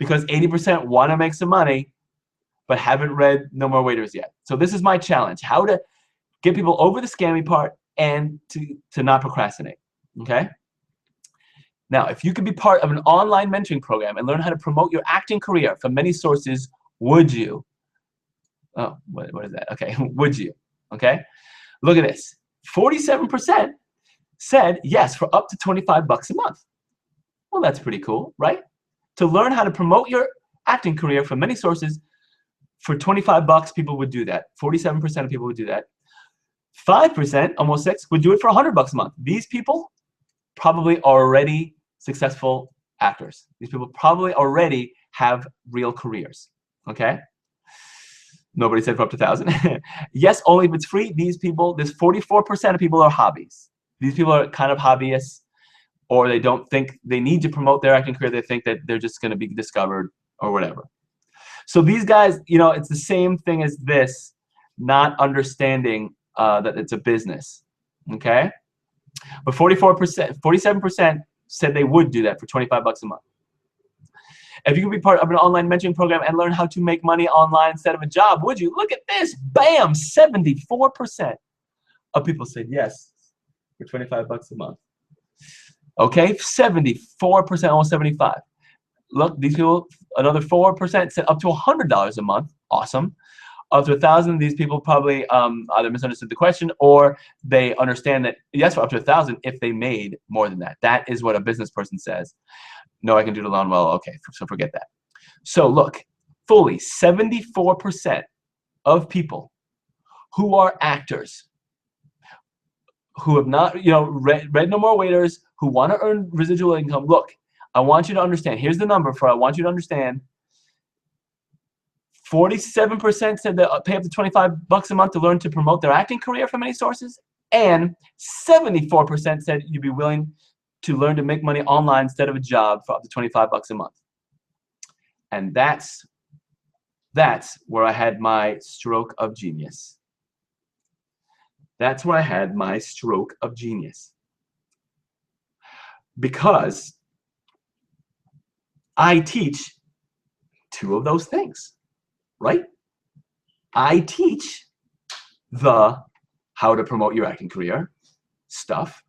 Because 80% want to make some money but haven't read No More Waiters yet. So this is my challenge, how to get people over the scammy part and to not procrastinate, okay? Now, if you could be part of an online mentoring program and learn how to promote your acting career from many sources, would you? Oh, what is that? Okay, would you? Okay, look at this. 47% said yes for up to $25 a month. Well, that's pretty cool, right? To learn how to promote your acting career from many sources for $25, people would do that. 47% of people would do that. 5%, almost 6, would do it for $100 a month. These people probably already successful actors. These people probably already have real careers. Okay? Nobody said for up to 1,000. Yes, only if it's free. These people, this 44% of people are hobbies. These people are kind of hobbyists, or they don't think they need to promote their acting career. They think that they're just going to be discovered or whatever. So these guys, you know, it's the same thing as this, not understanding that it's a business. Okay? But 44%, 47% said they would do that for $25 a month. If you could be part of an online mentoring program and learn how to make money online instead of a job, would you? Look at this. Bam! 74% of people said yes for $25 a month. Okay? 74%, almost 75%. Look, these people, another 4% said up to $100 a month. Awesome. Up to 1,000, these people probably either misunderstood the question or they understand that yes, for up to 1,000 if they made more than that. That is what a business person says. No, I can do it alone. Well, okay, so forget that. So look, fully 74% of people who are actors, who have not, you know, read No More Waiters, who want to earn residual income. Look, I want you to understand. Here's the number for I want you to understand. 47% said that pay up to $25 a month to learn to promote their acting career from many sources, and 74% said you'd be willing to learn to make money online instead of a job for up to $25 a month. And that's where I had my stroke of genius. That's where I had my stroke of genius. Because I teach two of those things. Right? I teach the how to promote your acting career stuff.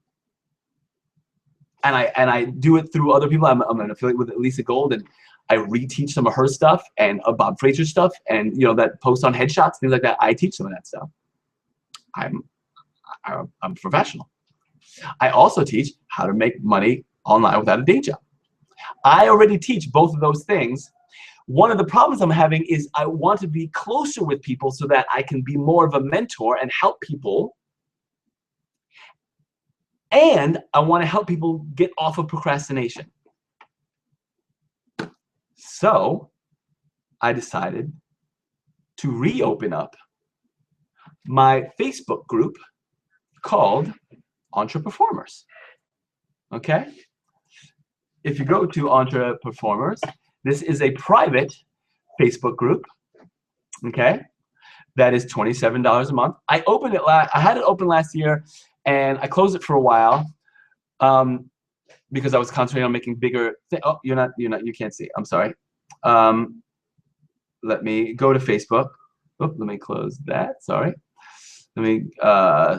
And I do it through other people. I'm an affiliate with Lisa Gold, and I reteach some of her stuff and Bob Fraser stuff, and that post on headshots, things like that. I teach some of that stuff. I'm a professional. I also teach how to make money online without a day job. I already teach both of those things. One of the problems I'm having is I want to be closer with people so that I can be more of a mentor and help people. And I want to help people get off of procrastination. So I decided to reopen up my Facebook group called Entreperformers. Okay? If you go to Entreperformers, this is a private Facebook group. Okay? That is $27 a month. I opened it I had it open last year, and I closed it for a while because I was concentrating on making bigger. Oh, you can't see. I'm sorry. Let me go to Facebook. Oh, let me close that. Sorry. Let me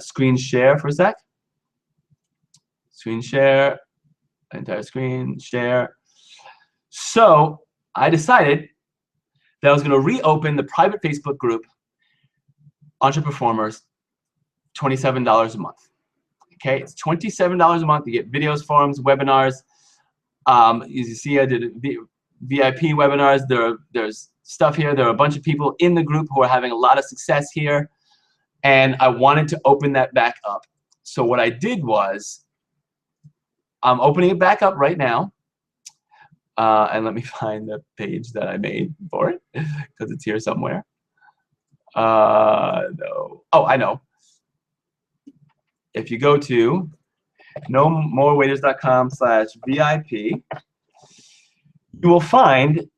screen share for a sec. Screen share, entire screen share. So I decided that I was going to reopen the private Facebook group, Entreperformers, $27 a month. Okay, it's $27 a month. You get videos, forums, webinars. As you see, I did VIP webinars. There's stuff here. There are a bunch of people in the group who are having a lot of success here, and I wanted to open that back up. So what I did was, I'm opening it back up right now, and let me find the page that I made for it because it's here somewhere. No. Oh, I know. If you go to nomorewaiters.com/VIP, you will find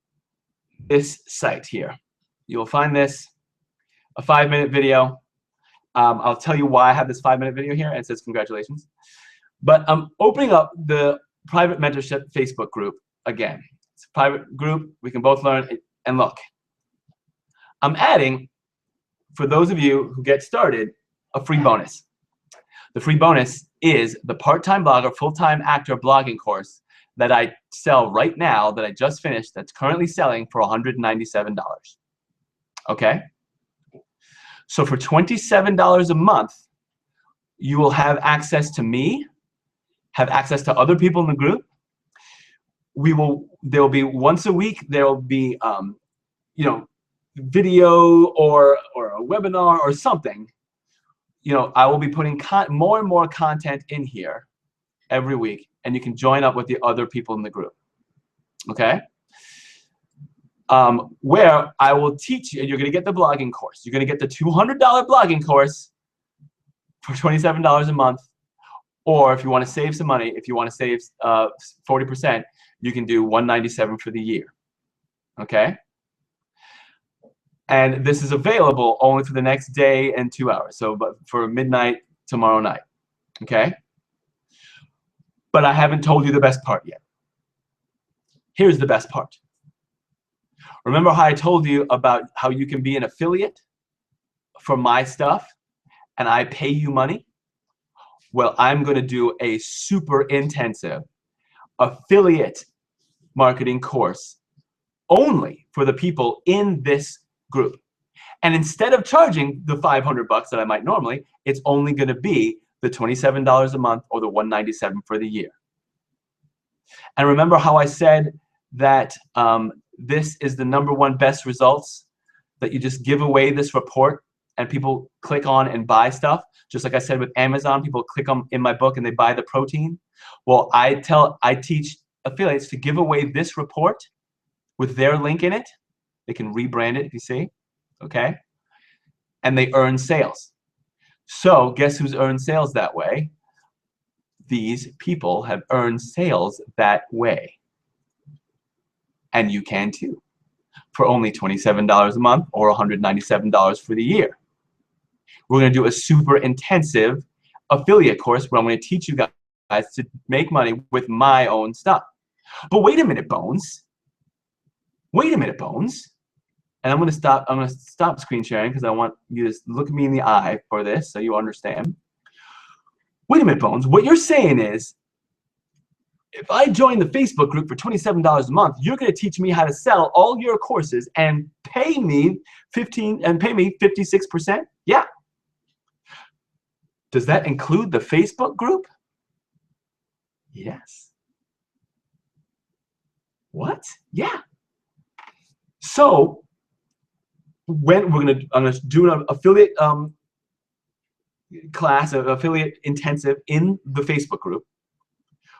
this site here. You will find this, a 5-minute video. I'll tell you why I have this 5-minute video here, and it says congratulations. But I'm opening up the private mentorship Facebook group again. It's a private group. We can both learn. And look, I'm adding, for those of you who get started, a free bonus. The free bonus is the part-time blogger, full-time actor blogging course that I sell right now, that I just finished, that's currently selling for $197. Okay? So for $27 a month, you will have access to me, have access to other people in the group. There will be once a week, there will be video or a webinar or something. I will be putting more and more content in here every week, and you can join up with the other people in the group. Okay? Where I will teach you, and you're going to get the blogging course. You're going to get the $200 blogging course for $27 a month. Or if you want to save some money, if you want to save 40%, you can do $197 for the year. Okay? And this is available only for the next day and 2 hours. So but for midnight tomorrow night. Okay? But I haven't told you the best part yet. Here's the best part. Remember how I told you about how you can be an affiliate for my stuff and I pay you money? Well, I'm going to do a super intensive affiliate marketing course only for the people in this group. And instead of charging the $500 that I might normally, it's only going to be the $27 a month or the $197 for the year. And remember how I said that this is the #1 best results, that you just give away this report and people click on and buy stuff. Just like I said with Amazon, people click on in my book and they buy the protein. Well, I teach affiliates to give away this report with their link in it. They can rebrand it, if you see, okay? And they earn sales. So guess who's earned sales that way? These people have earned sales that way. And you can too, for only $27 a month or $197 for the year. We're going to do a super intensive affiliate course where I'm going to teach you guys to make money with my own stuff. But wait a minute, Bones. Wait a minute, Bones. And I'm going to stop screen sharing because I want you to look me in the eye for this so you understand. Wait a minute, Bones. What you're saying is, if I join the Facebook group for $27 a month, you're going to teach me how to sell all your courses and pay me 56%? Yeah. Does that include the Facebook group? Yes. What? Yeah. So when I'm gonna do an affiliate class, an affiliate intensive in the Facebook group,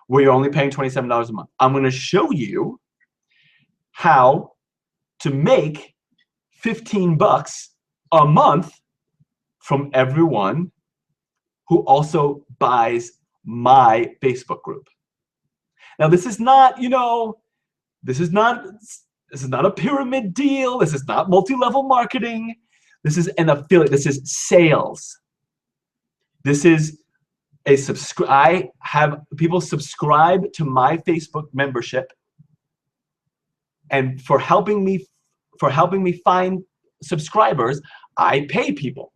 where you're only paying $27 a month. I'm going to show you how to make 15 bucks a month from everyone who also buys my Facebook group. Now, this is not, this is not a pyramid deal. This is not multi-level marketing. This is an affiliate. This is sales. This is I have people subscribe to my Facebook membership, and for helping me find subscribers, I pay people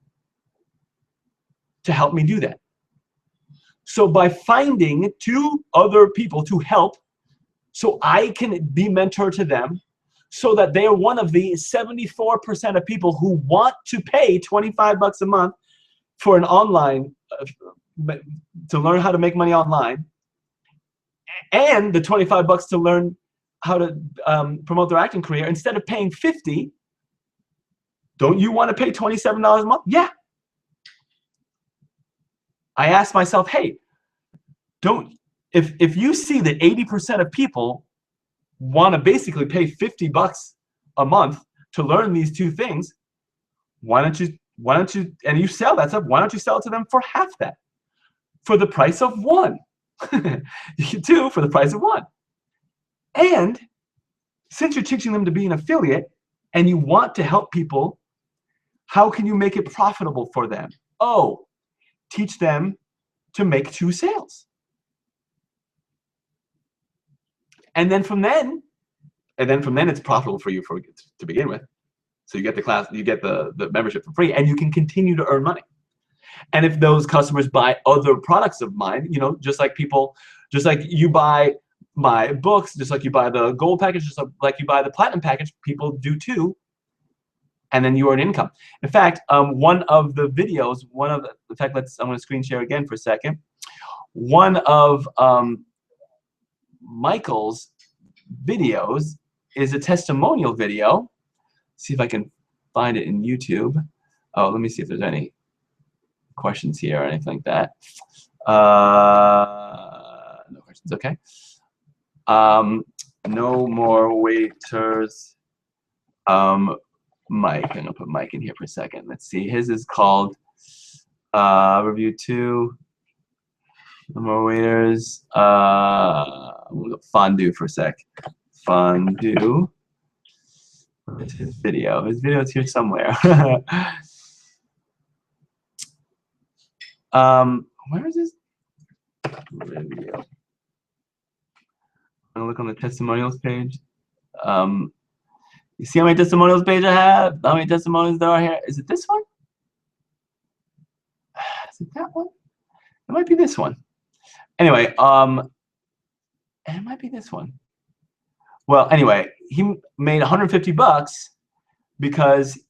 to help me do that. So by finding 2 other people to help, so I can be mentor to them, so that they are one of the 74% of people who want to pay 25 bucks a month for an online to learn how to make money online, and the 25 bucks to learn how to promote their acting career instead of paying 50. Don't you want to pay $27 a month? Yeah. I asked myself, hey, if you see that 80% of people want to basically pay 50 bucks a month to learn these 2 things, why don't you, and you sell that stuff, why don't you sell it to them for half that? For the price of 1. You can 2 for the price of 1. And since you're teaching them to be an affiliate and you want to help people, how can you make it profitable for them? Oh, teach them to make 2 sales. And then from then it's profitable for you to begin with. So you get the class, you get the membership for free, and you can continue to earn money. And if those customers buy other products of mine, just like you buy my books, just like you buy the gold package, just like you buy the platinum package, people do too. And then you earn income. In fact, one of the videos, in fact, I'm going to screen share again for a second. One of Michael's videos is a testimonial video. See if I can find it in YouTube. Oh, let me see if there's any questions here or anything like that. No questions. Okay. No more waiters. Mike. I'm gonna put Mike in here for a second. Let's see. His is called Review 2. No more waiters. I'm gonna go fondue for a sec. Fondue. Where's his video? His video is here somewhere. Where is his video? I'm gonna look on the testimonials page. You see how many testimonials page I have? How many testimonials there are here? Is it this one? Is it that one? It might be this one. Anyway, it might be this one. Well, anyway, he made 150 bucks because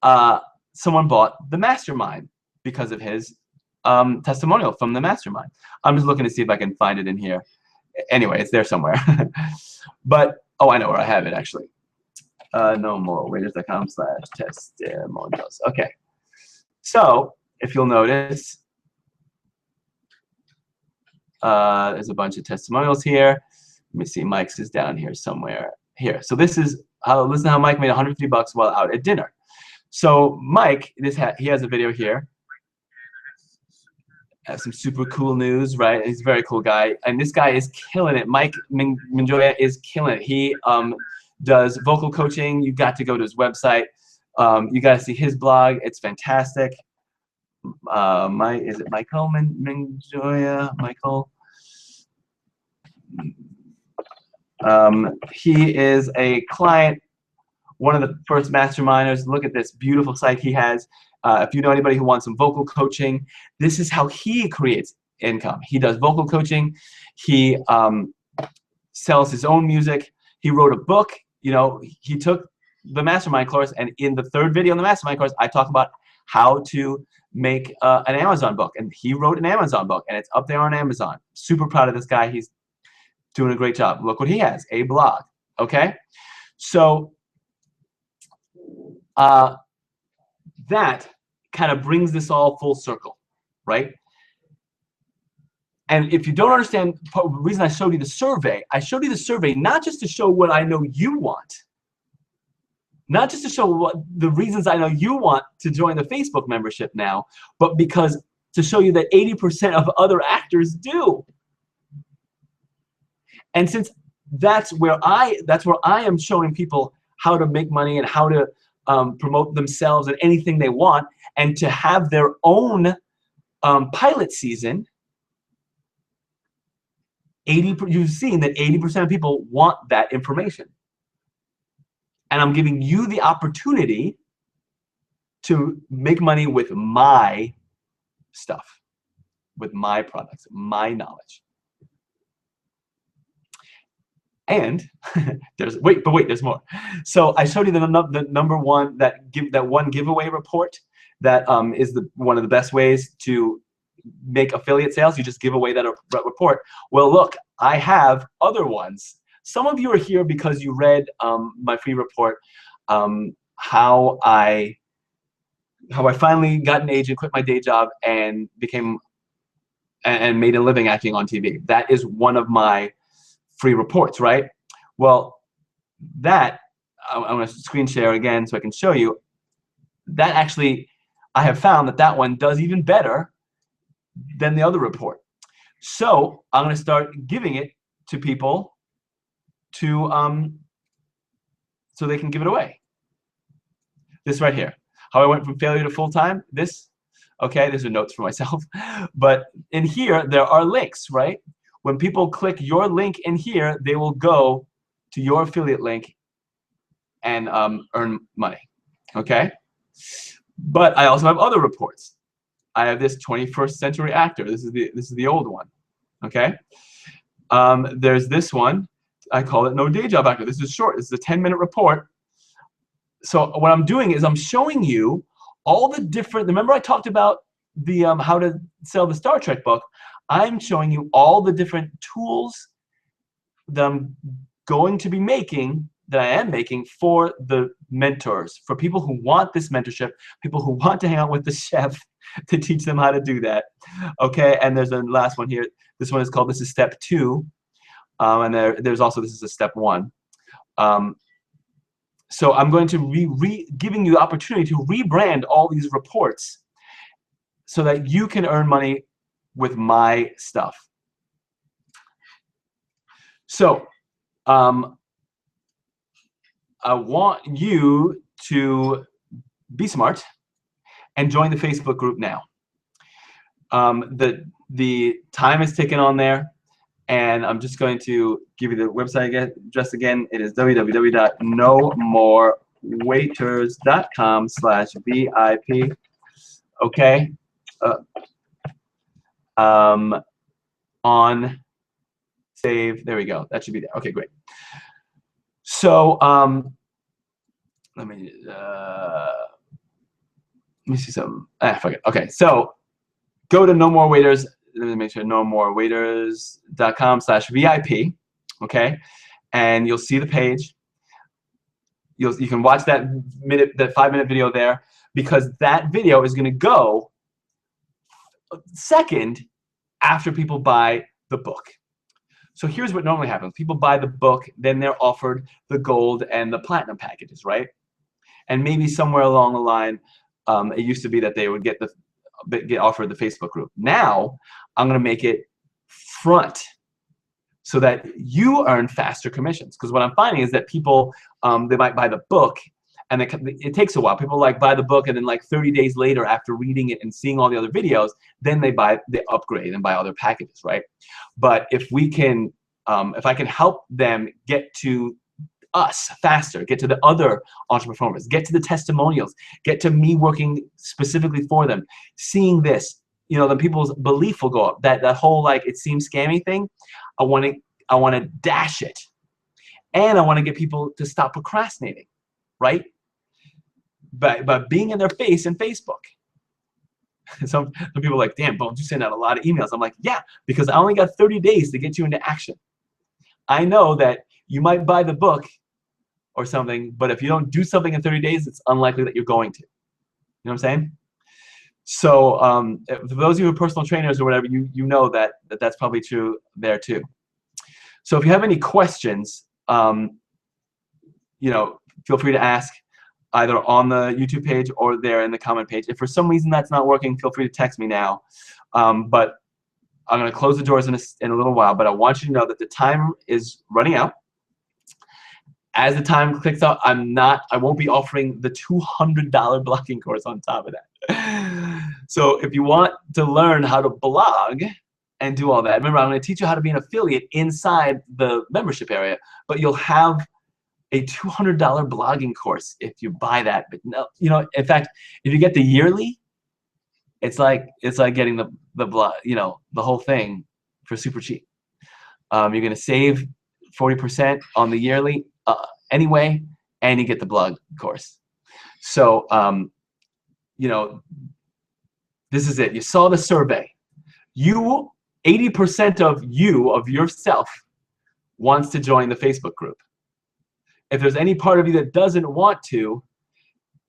someone bought the mastermind because of his testimonial from the mastermind. I'm just looking to see if I can find it in here. Anyway, it's there somewhere. But, oh, I know where I have it, actually. No more waiters.com/testimonials. Okay. So, if you'll notice, there's a bunch of testimonials here. Let me see, Mike's is down here somewhere. Here. So listen to how Mike made 150 bucks while out at dinner. So Mike, he has a video here. Has some super cool news, right? He's a very cool guy, and this guy is killing it. Mike Minjoya is killing it. He does vocal coaching. You got to go to his website. You got to see his blog. It's fantastic. Is it Michael Minjoya? Michael. He is a client, one of the first masterminders. Look at this beautiful site he has. If you know anybody who wants some vocal coaching, this is how he creates income. He does vocal coaching. He sells his own music. He wrote a book. You know, he took the mastermind course, and in the third video in the mastermind course, I talk about how to make an Amazon book, and he wrote an Amazon book, and it's up there on Amazon. Super proud of this guy. He's doing a great job. Look what he has, a blog. Okay, so that kind of brings this all full circle, right? And if you don't understand the reason I showed you the survey, I showed you the survey not just to show what I know you want, not just to show what the reasons I know you want to join the Facebook membership now, but because to show you that 80% of other actors do. And since that's where I am showing people how to make money and how to promote themselves and anything they want, and to have their own pilot season, you've seen that 80% of people want that information. And I'm giving you the opportunity to make money with my stuff, with my products, my knowledge. And there's there's more. So I showed you the number one, that one giveaway report that is one of the best ways to make affiliate sales. You just give away that report. Well, look, I have other ones. Some of you are here because you read my free report, how I finally got an agent, quit my day job, and made a living acting on TV. That is one of my free reports, right? Well, that I'm going to screen share again so I can show you. That actually, I have found that one does even better than the other report. So I'm going to start giving it to people to so they can give it away. This right here, how I went from failure to full-time. This, okay, these are notes for myself. But in here, there are links, right? When people click your link in here, they will go to your affiliate link and earn money, okay? But I also have other reports. I have this 21st century actor. This is the old one, okay? There's this one. I call it no day job actor. This is short. This is a 10-minute report. So what I'm doing is I'm showing you all the different. Remember I talked about the how to sell the Star Trek book. I'm showing you all the different tools that I'm going to be making, that I am making for the mentors, for people who want this mentorship, people who want to hang out with the chef to teach them how to do that. Okay, and there's a last one here. This one is called, this is step 2. And there's also, this is a step 1. So I'm going to be giving you the opportunity to rebrand all these reports so that you can earn money with my stuff. So I want you to be smart and join the Facebook group now. The time is ticking on there, and I'm just going to give you the website address again. It is www.nomorewaiters.com/VIP. Okay. On save, there we go. That should be there. Okay, great. So let me see something. Forget. Okay, so go to No More Waiters. Let me make sure, nomorewaiters.com/VIP. Okay, and you'll see the page. You can watch that 5-minute video there, because that video is going to go second after people buy the book. So here's what normally happens. People buy the book, then they're offered the gold and the platinum packages, right? And maybe somewhere along the line, it used to be that they would get offered the Facebook group. Now, I'm going to make it front so that you earn faster commissions. Because what I'm finding is that people, they might buy the book, and it takes a while. People buy the book, and then 30 days later, after reading it and seeing all the other videos, then they upgrade and buy other packages, right? But if we can, if I can help them get to us faster, get to the other entrepreneurs, get to the testimonials, get to me working specifically for them, seeing this, you know, then people's belief will go up. That whole like it seems scammy thing, I want to dash it, and I want to get people to stop procrastinating, right? By being in their face in Facebook. Some people are like, damn, Bones, you send out a lot of emails. I'm like, yeah, because I only got 30 days to get you into action. I know that you might buy the book or something, but if you don't do something in 30 days, it's unlikely that you're going to. You know what I'm saying? So for those of you who are personal trainers or whatever, you know that's probably true there too. So if you have any questions, you know, feel free to ask either on the YouTube page or there in the comment page. If for some reason that's not working, feel free to text me now. But I'm going to close the doors in a little while, but I want you to know that the time is running out. As the time clicks out, I won't be offering the $200 blogging course on top of that. So if you want to learn how to blog and do all that, remember, I'm going to teach you how to be an affiliate inside the membership area, but you'll have a $200 blogging course if you buy that. But no, you know, in fact, if you get the yearly, it's like getting the blog, you know, the whole thing for super cheap. You're going to save 40% on the yearly anyway, and you get the blog course. So, you know, this is it. You saw the survey. 80% of yourself wants to join the Facebook group. If there's any part of you that doesn't want to,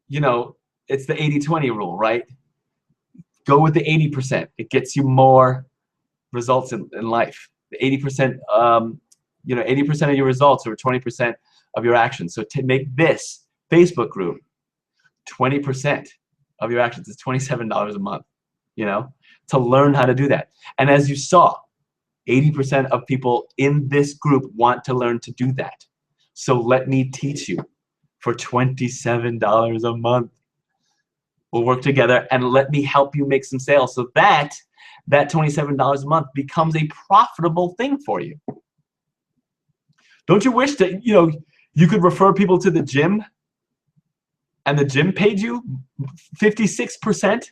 you know, it's the 80-20 rule, right? Go with the 80%. It gets you more results in life. The 80%, you know, 80% of your results or 20% of your actions. So to make this Facebook group 20% of your actions is $27 a month, you know, to learn how to do that. And as you saw, 80% of people in this group want to learn to do that. So let me teach you for $27 a month. We'll work together and let me help you make some sales so that $27 a month becomes a profitable thing for you. Don't you wish that, you know, you could refer people to the gym and the gym paid you 56%?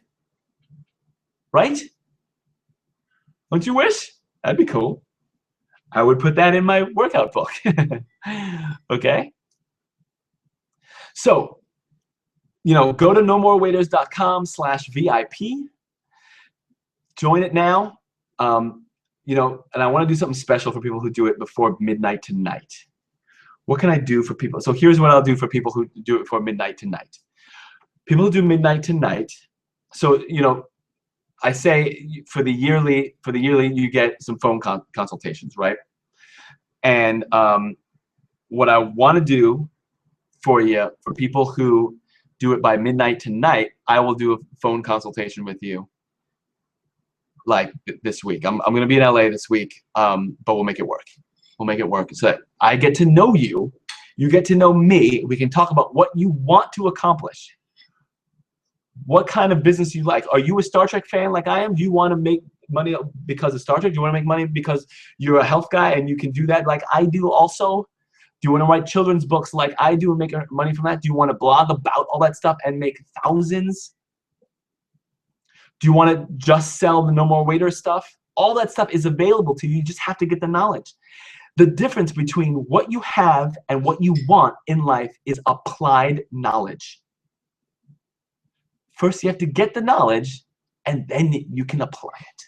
Right? Don't you wish? That'd be cool. I would put that in my workout book. Okay? So, you know, go to nomorewaiters.com/VIP. Join it now. You know, and I want to do something special for people who do it before midnight tonight. What can I do for people? So here's what I'll do for people who do it before midnight tonight. People who do midnight tonight. So, you know, I say for the yearly you get some phone consultations, right? And what I want to do for you, for people who do it by midnight tonight, I will do a phone consultation with you like this week. I'm going to be in LA this week, but we'll make it work. We'll make it work so that I get to know you, you get to know me. We can talk about what you want to accomplish. What kind of business you like. Are you a Star Trek fan like I am? Do you want to make money because of Star Trek? Do you want to make money because you're a health guy and you can do that like I do also? Do you want to write children's books like I do and make money from that? Do you want to blog about all that stuff and make thousands? Do you want to just sell the No More Waiters stuff? All that stuff is available to you. You just have to get the knowledge. The difference between what you have and what you want in life is applied knowledge. First, you have to get the knowledge, and then you can apply it.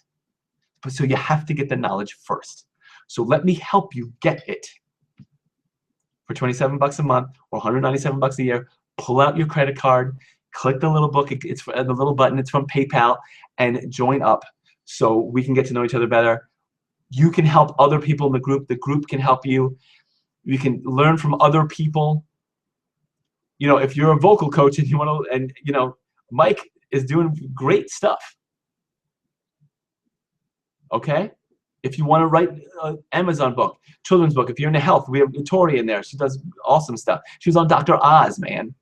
But so you have to get the knowledge first. So let me help you get it. For $27 a month or $197 a year, pull out your credit card, click the little book. It's the little button. It's from PayPal, and join up so we can get to know each other better. You can help other people in the group. The group can help you. You can learn from other people. You know, if you're a vocal coach and you want to, and you know, Mike is doing great stuff. Okay? If you want to write an Amazon book, children's book, if you're into health, we have Tori in there. She does awesome stuff. She was on Dr. Oz, man.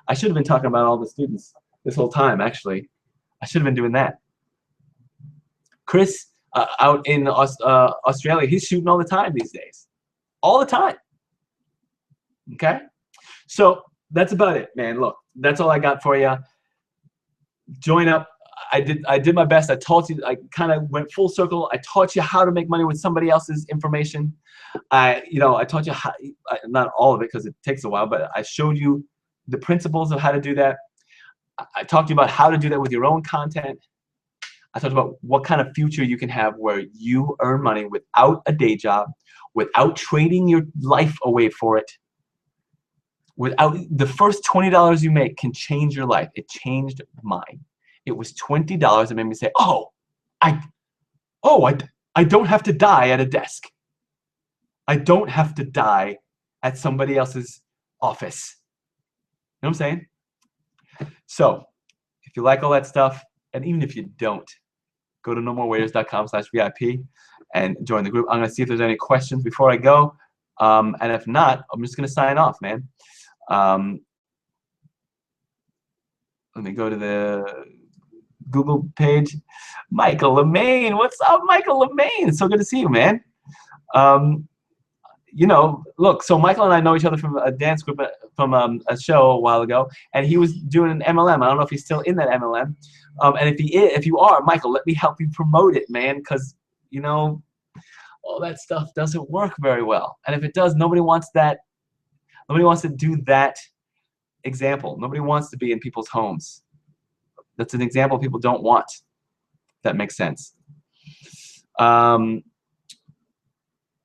I should have been talking about all the students this whole time, actually. I should have been doing that. Chris, out in Australia, he's shooting all the time these days. All the time. Okay? So that's about it, man. Look, that's all I got for you. Join up. I did my best. I taught you, I kind of went full circle. I taught you how to make money with somebody else's information. I taught you how, not all of it because it takes a while, but I showed you the principles of how to do that. I talked to you about how to do that with your own content. I talked about what kind of future you can have where you earn money without a day job, without trading your life away for it. Without the first $20 you make can change your life. It changed mine. It was $20 that made me say, oh, I don't have to die at a desk. I don't have to die at somebody else's office. You know what I'm saying? So if you like all that stuff, and even if you don't, go to nomorewaiters.com/VIP and join the group. I'm going to see if there's any questions before I go. And if not, I'm just going to sign off, man. Let me go to the Google page. Michael LeMaine, what's up, Michael LeMaine? It's so good to see you, man. You know, look, so Michael and I know each other from a dance group, from a show a while ago, and he was doing an MLM. I don't know if he's still in that MLM. And if you are, Michael, let me help you promote it, man, because, you know, all that stuff doesn't work very well. And if it does, nobody wants that. Nobody wants to do that example. Nobody wants to be in people's homes. That's an example people don't want. That makes sense. Live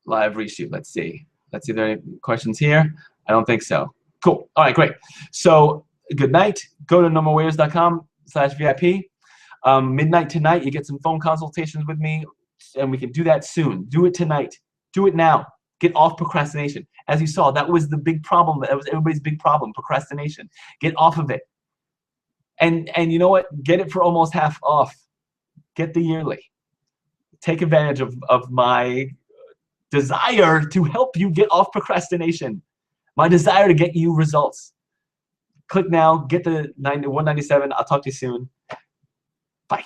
reshoot. Let's see if there are any questions here. I don't think so. Cool. All right, great. So good night. Go to nomorewaiters.com/VIP. Midnight tonight, you get some phone consultations with me, and we can do that soon. Do it tonight. Do it now. Get off procrastination. As you saw, that was the big problem. That was everybody's big problem, procrastination. Get off of it. And you know what? Get it for almost half off. Get the yearly. Take advantage of my desire to help you get off procrastination. My desire to get you results. Click now. Get the 197. I'll talk to you soon. Bye.